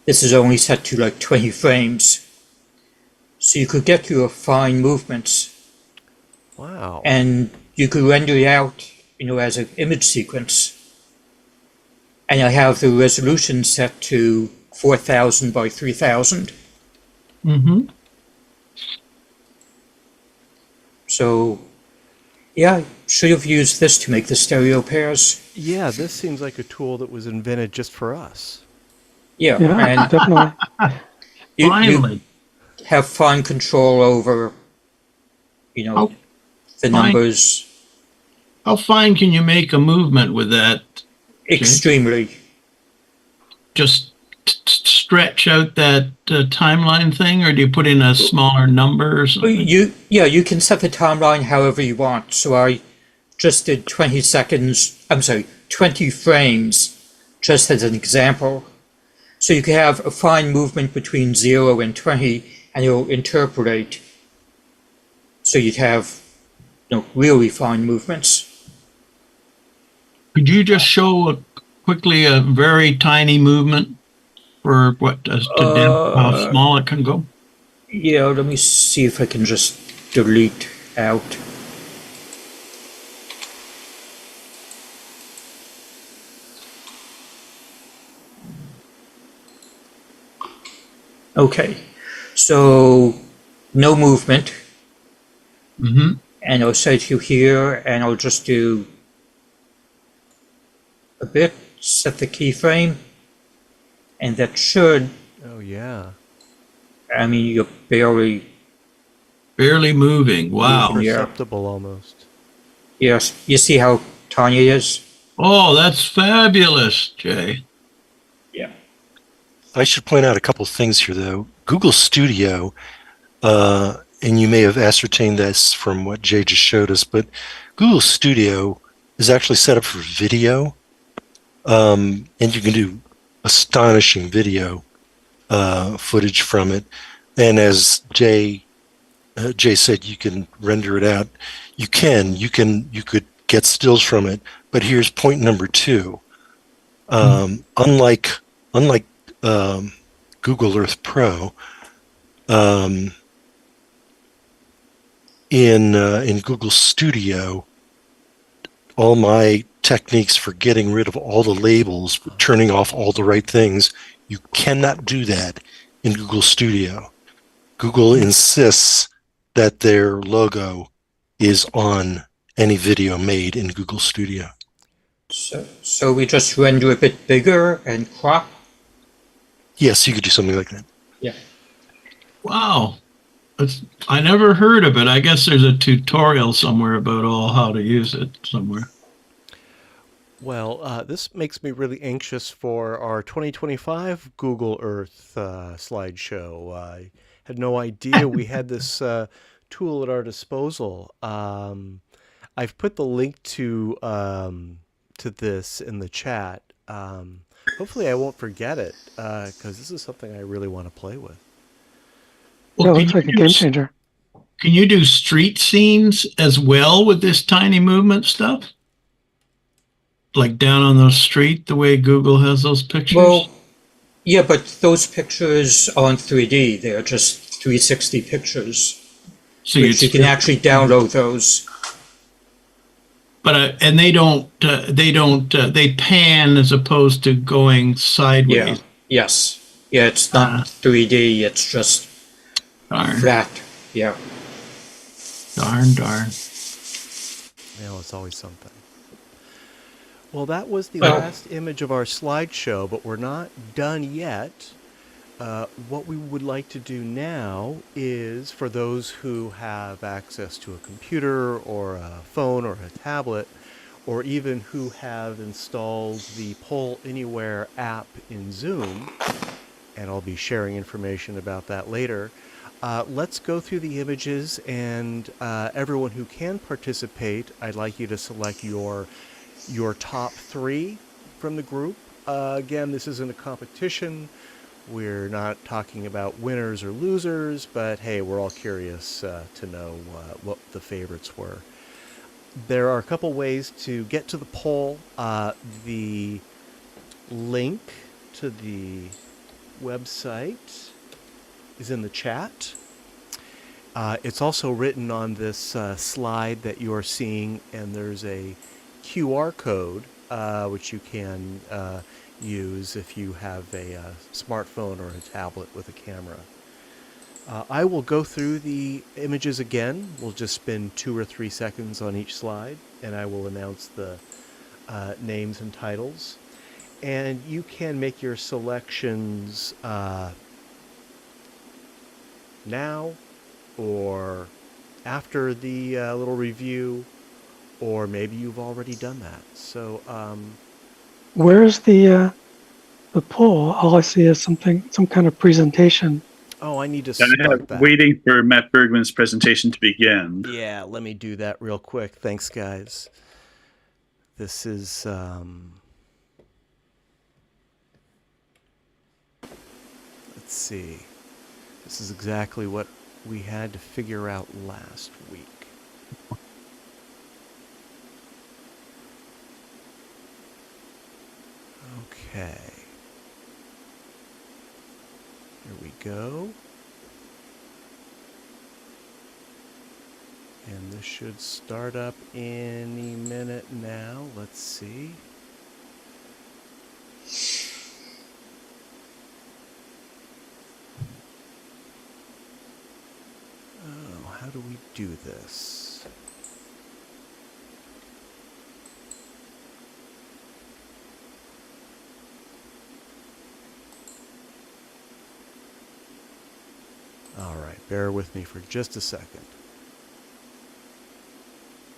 This is only set to like 20 frames. So you could get your fine movements. Wow. And you could render it out, as an image sequence. And I have the resolution set to 4000 by 3000. Mm-hmm. So, yeah, I should have used this to make the stereo pairs. Yeah, this seems like a tool that was invented just for us. Yeah, Yeah, and definitely. you Finally. have fine control over, How the fine? numbers How fine can you make a movement with that? extremely. Just stretch out that timeline thing, or do you put in a smaller number or something? You can set the timeline however you want. So I just did 20 frames, just as an example. So you can have a fine movement between 0 and 20, and it'll interpolate. So you'd have, really fine movements. Could you just show quickly a very tiny movement for how small it can go? Yeah, let me see if I can just delete out. Okay, so no movement. Mm-hmm. And I'll set you here, and I'll just do a bit, set the keyframe, and that should, Oh yeah. you're barely, Barely moving. Wow. Yeah. Imperceptible almost. yes, you see how tiny it is? Oh, that's fabulous, Jay. Yeah. I should point out a couple things here, though. Google Studio, and you may have ascertained this from what Jay just showed us, but Google Studio is actually set up for video, and you can do astonishing video footage from it. And as Jay said, you can render it out. You could get stills from it. But here's point number 2. Unlike Google Earth Pro, in Google Studio, all my techniques for getting rid of all the labels, turning off all the right things, you cannot do that in Google Studio. Google insists that their logo is on any video made in Google Studio. So we just render a bit bigger and crop? Yes, you could do something like that. Yeah. Wow. I never heard of it. I guess there's a tutorial somewhere about how to use it somewhere. Well, this makes me really anxious for our 2025 Google Earth slideshow. I had no idea we had this tool at our disposal. I've put the link to this in the chat. Hopefully I won't forget it, because this is something I really want to play with. Yeah, it looks like a game changer. Can you do street scenes as well with this tiny movement stuff? Like down on the street, the way Google has those pictures? Well, Yeah, but those pictures aren't 3D. They're just 360 pictures, So which you can actually download those. But and they pan as opposed to going sideways. Yeah. Yes. Yeah, it's not 3D. It's just Darn. flat. Yeah. Darn, darn. Well, it's always something. Well, that was the Well- last image of our slideshow, but we're not done yet. What we would like to do now is, for those who have access to a computer or a phone or a tablet, or even who have installed the Poll Anywhere app in Zoom, and I'll be sharing information about that later, let's go through the images, and everyone who can participate, I'd like you to select your top 3 from the group. Again, this isn't a competition. We're not talking about winners or losers, but hey, we're all curious to know what the favorites were. There are a couple ways to get to the poll. The link to the website is in the chat. It's also written on this slide that you're seeing, and there's a QR code which you can use if you have a smartphone or a tablet with a camera. I will go through the images again. We'll just spend 2 or 3 seconds on each slide, and I will announce the names and titles. And you can make your selections now or after the little review, or maybe you've already done that. So Where's the poll? All I see is some kind of presentation. oh, I need to And I start have that. waiting for Matt Bergman's presentation to begin. Yeah, let me do that real quick. Thanks, guys. This is let's see. This is exactly what we had to figure out last week. Okay. Here we go. And this should start up any minute now. Let's see. Oh, how do we do this? All right, bear with me for just a second.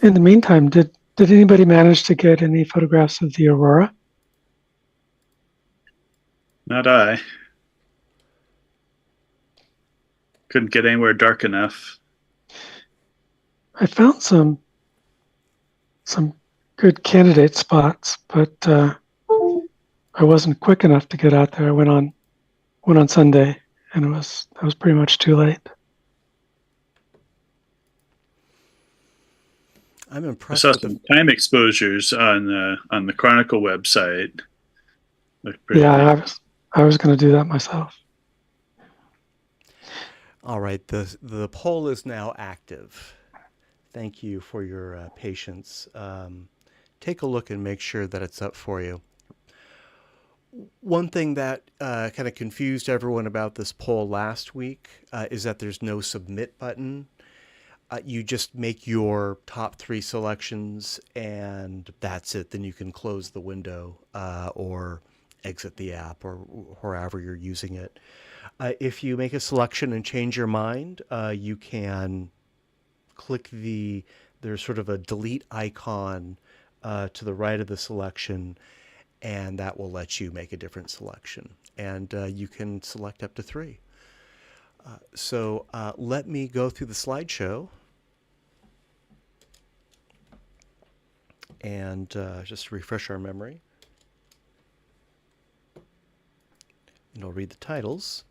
In the meantime, did anybody manage to get any photographs of the aurora? Not I. Couldn't get anywhere dark enough. I found some good candidate spots, but I wasn't quick enough to get out there. I went on Sunday, and it was pretty much too late. I'm I impressed saw with some time exposures on the Chronicle website. Looked pretty Yeah, neat. I was going to do that myself. All right, the poll is now active. Thank you for your patience. Take a look and make sure that it's up for you. One thing that kind of confused everyone about this poll last week is that there's no submit button. You just make your top 3 selections, and that's it. Then you can close the window or exit the app or wherever you're using it. If you make a selection and change your mind, you can click there's sort of a delete icon to the right of the selection, and that will let you make a different selection. And you can select up to 3. So let me go through the slideshow and just to refresh our memory. And I'll read the titles.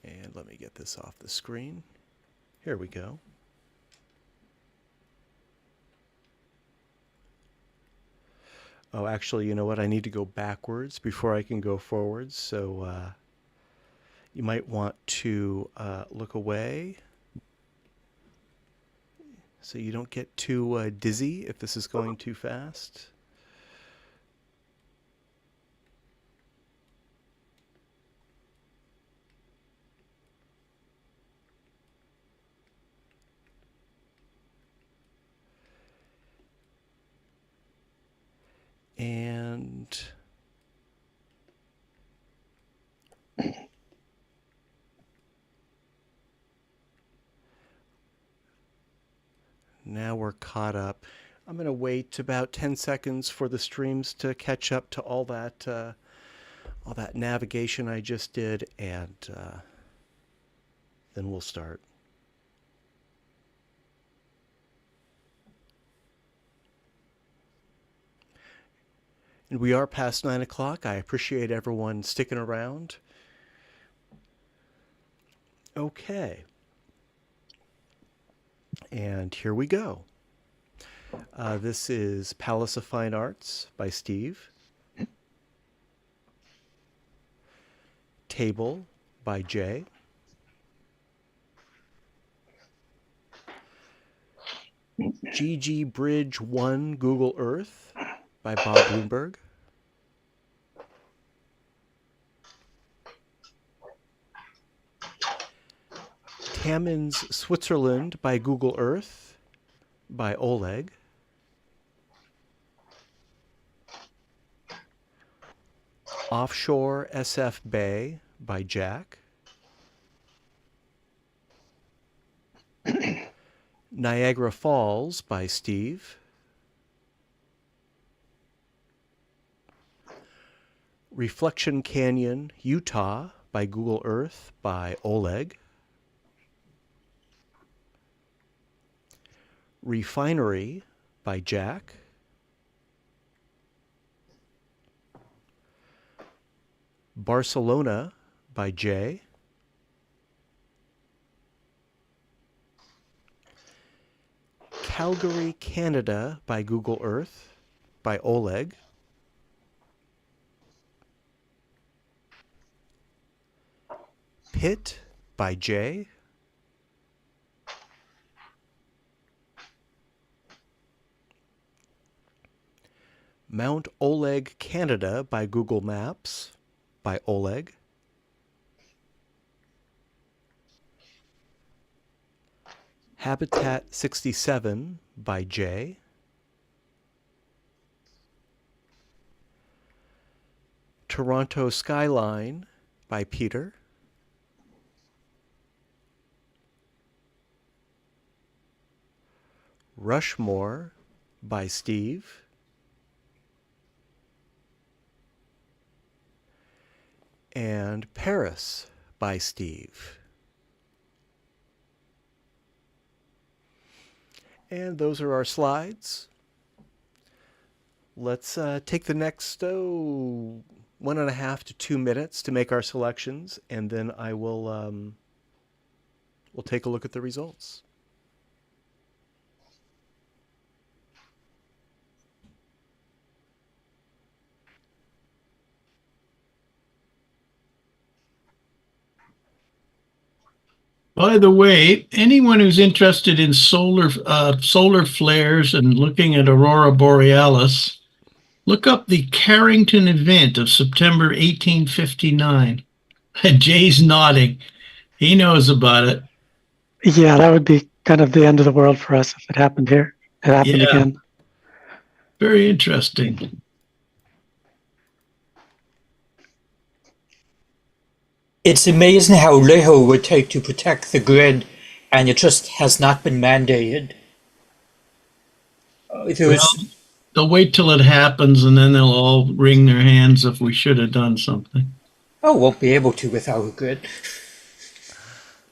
And let me get this off the screen. Here we go. Oh, actually, you know what? I need to go backwards before I can go forwards. So you might want to look away so you don't get too dizzy if this is going too fast. And now we're caught up. I'm going to wait about 10 seconds for the streams to catch up to all that navigation I just did, and then we'll start. And we are past 9 o'clock. I appreciate everyone sticking around. Okay. And here we go. This is Palace of Fine Arts by Steve. Table by Jay. GG Bridge 1 Google Earth by Bob Bloomberg. Tammins Switzerland by Google Earth by Oleg. Offshore SF Bay by Jack. Niagara Falls by Steve. Reflection Canyon, Utah by Google Earth by Oleg. Refinery by Jack. Barcelona by Jay. Calgary, Canada by Google Earth by Oleg. Pitt by Jay. Mount Oleg, Canada by Google Maps by Oleg. Habitat 67 by Jay. Toronto Skyline by Peter. Rushmore by Steve. And Paris by Steve. And those are our slides. Let's take the next 1.5 to 2 minutes to make our selections, and then I will we'll take a look at the results. By the way, anyone who's interested in solar flares and looking at aurora borealis, look up the Carrington event of September 1859. Jay's nodding. He knows about it. Yeah, that would be kind of the end of the world for us if it happened here. It happened again. Very interesting. It's amazing how little it would take to protect the grid, and it just has not been mandated. They'll wait till it happens, and then they'll all wring their hands if we should have done something. Oh, won't be able to without a grid.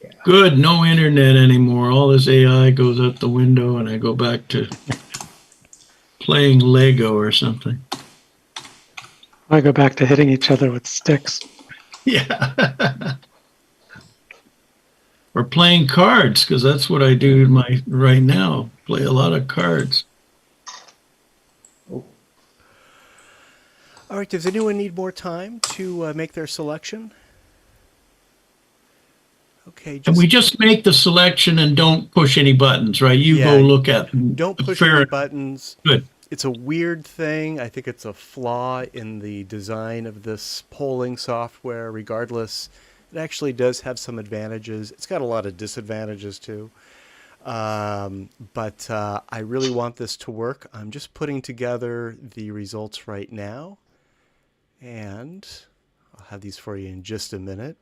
Yeah. Good, no internet anymore. All this AI goes out the window, and I go back to playing Lego or something. I go back to hitting each other with sticks. Yeah. Or playing cards, because that's what I do right now. Play a lot of cards. All right, does anyone need more time to make their selection? Okay, And we just make the selection and don't push any buttons, right? You go look at them. don't push Fair any enough. buttons. Good. It's a weird thing. I think it's a flaw in the design of this polling software. Regardless, it actually does have some advantages. It's got a lot of disadvantages too. But I really want this to work. I'm just putting together the results right now. And I'll have these for you in just a minute.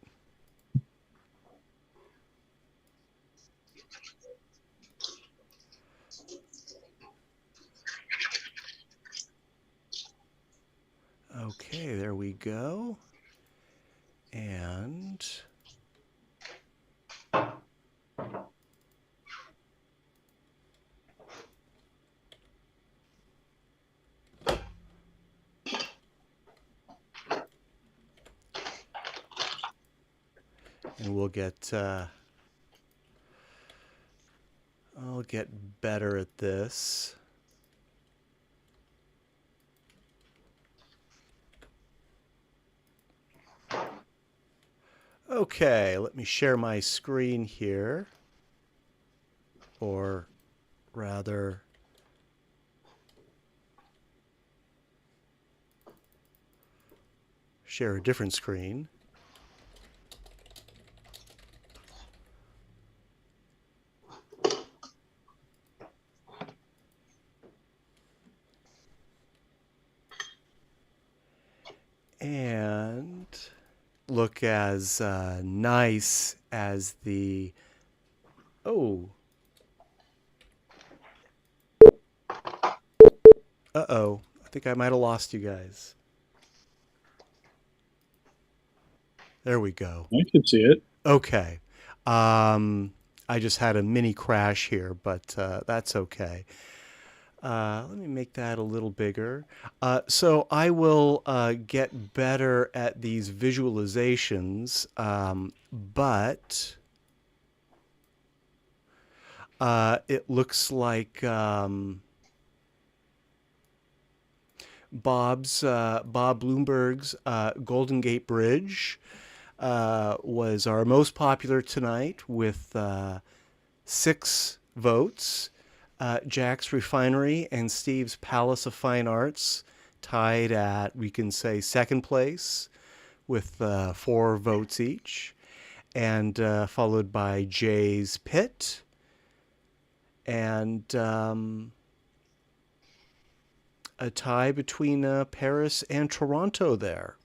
Okay, there we go. And we'll get I'll get better at this. Okay, let me share my screen here. Or rather, share a different screen. And look as nice as the... Oh. Uh-oh. I think I might have lost you guys. There we go. I can see it. Okay. I just had a mini crash here, but that's okay. Let me make that a little bigger. So I will get better at these visualizations, but it looks like Bob Bloomberg's Golden Gate Bridge was our most popular tonight with 6 votes. Jack's Refinery and Steve's Palace of Fine Arts tied at, we can say, second place with 4 votes each, and followed by Jay's Pit and a tie between Paris and Toronto there.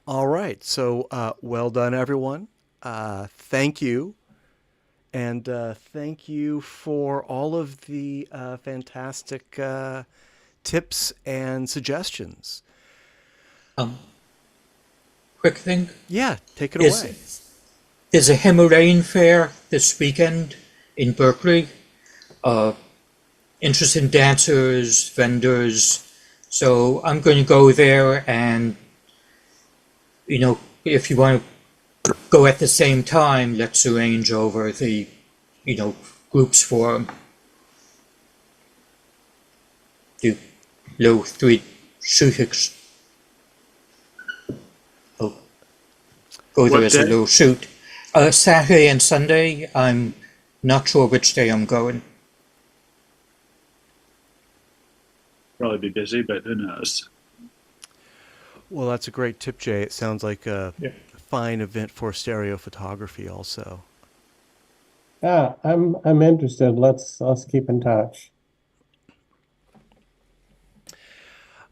All right, so well done, everyone. Thank you. And thank you for all of the fantastic tips and suggestions. Quick thing. Yeah, take it away. There's a Himalayan fair this weekend in Berkeley. Interested dancers, vendors. So I'm going to go there, and you know, if you want to go at the same time, let's arrange over the, you know, groups forum. Do low 3 shooters. Oh, go there as a low shoot. Saturday and Sunday. I'm not sure which day I'm going. Probably be busy, but who knows? Well, that's a great tip, Jay. It sounds like a fine event for stereo photography also. Yeah, I'm interested. Let's keep in touch.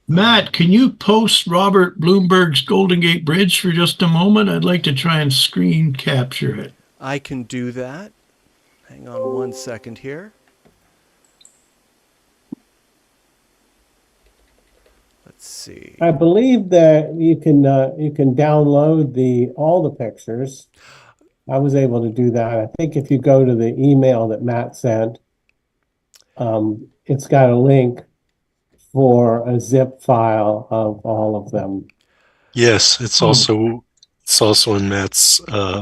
Matt, can you post Robert Bloomberg's Golden Gate Bridge for just a moment? I'd like to try and screen capture it. I can do that. Hang on one second here. Let's see. I believe that you can download all the pictures. I was able to do that. I think if you go to the email that Matt sent, it's got a link for a zip file of all of them. Yes, it's also in Matt's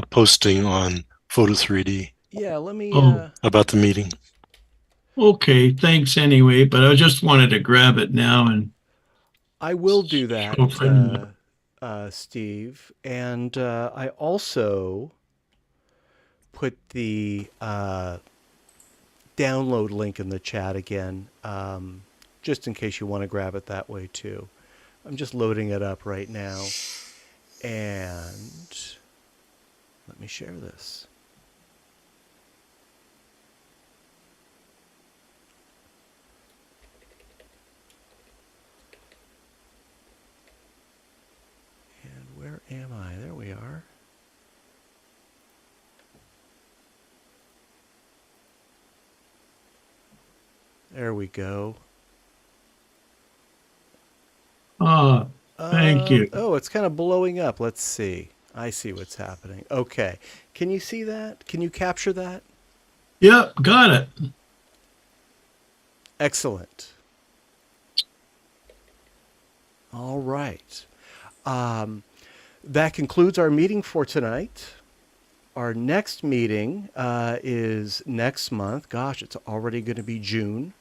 posting on Photo 3D. Yeah, let me about the meeting. Okay, thanks anyway, but I just wanted to grab it now and I will do that, Open. Steve. And I also put the download link in the chat again, just in case you want to grab it that way too. I'm just loading it up right now. And let me share this. And where am I? There we are. There we go. Thank you. Oh, it's kind of blowing up. Let's see. I see what's happening. Okay. Can you see that? Can you capture that? Yep, got it. Excellent. All right. That concludes our meeting for tonight. Our next meeting is next month. Gosh, it's already going to be June.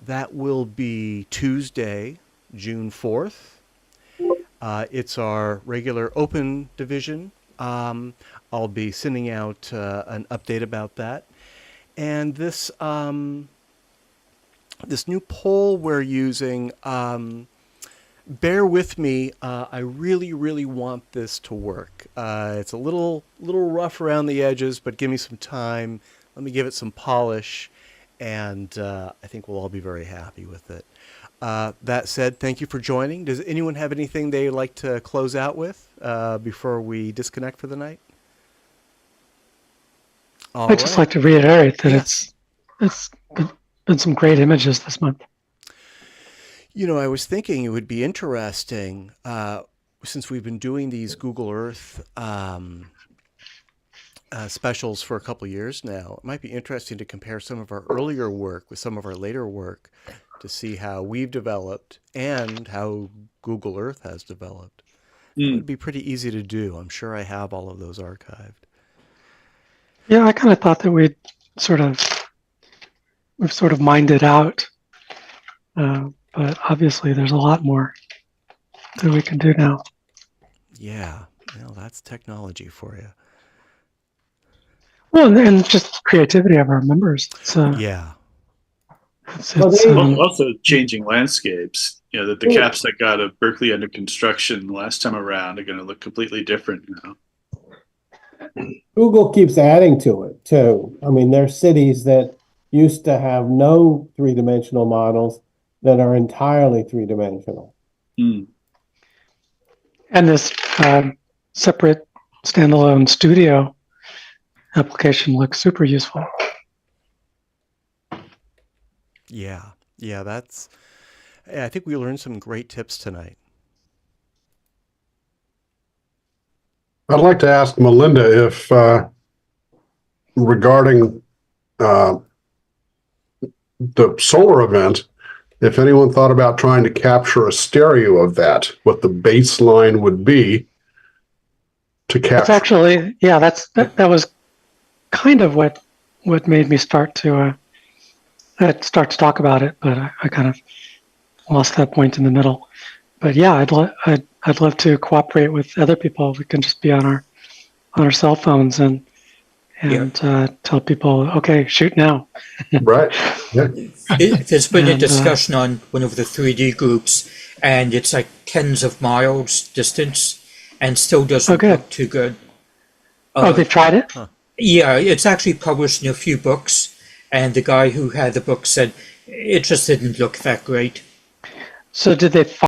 That will be Tuesday, June 4th. It's our regular open division. I'll be sending out an update about that. And this this new poll we're using, bear with me. I really, really want this to work. It's a little rough around the edges, but give me some time. Let me give it some polish, and I think we'll all be very happy with it. That said, thank you for joining. Does anyone have anything they'd like to close out with before we disconnect for the night? I'd just like to reiterate that it's been some great images this month. You know, I was thinking it would be interesting, since we've been doing these Google Earth specials for a couple years now, it might be interesting to compare some of our earlier work with some of our later work to see how we've developed and how Google Earth has developed. It would be pretty easy to do. I'm sure I have all of those archived. Yeah, I kind of thought that we've sort of mined it out, but obviously there's a lot more that we can do now. Yeah, well, that's technology for you. Well, and just creativity of our members. Yeah. Also changing landscapes. You know, that the caps that got a Berkeley under construction last time around are going to look completely different now. Google keeps adding to it too. I mean, there's cities that used to have no three-dimensional models that are entirely three-dimensional. And this separate standalone studio application looks super useful. Yeah, I think we learned some great tips tonight. I'd like to ask Melinda if, regarding the solar event, if anyone thought about trying to capture a stereo of that, what the baseline would be to capture. It's actually, yeah, that was kind of what made me start to talk about it, but I kind of lost that point in the middle. But yeah, I'd love to cooperate with other people. We can just be on our cell phones and tell people, okay, shoot now. Right. Yeah. There's been a discussion on one of the 3D groups, and it's like tens of miles distance, and still doesn't look too good. They've tried it? Huh. Yeah, it's actually published in a few books, and the guy who had the book said it just didn't look that great. So did they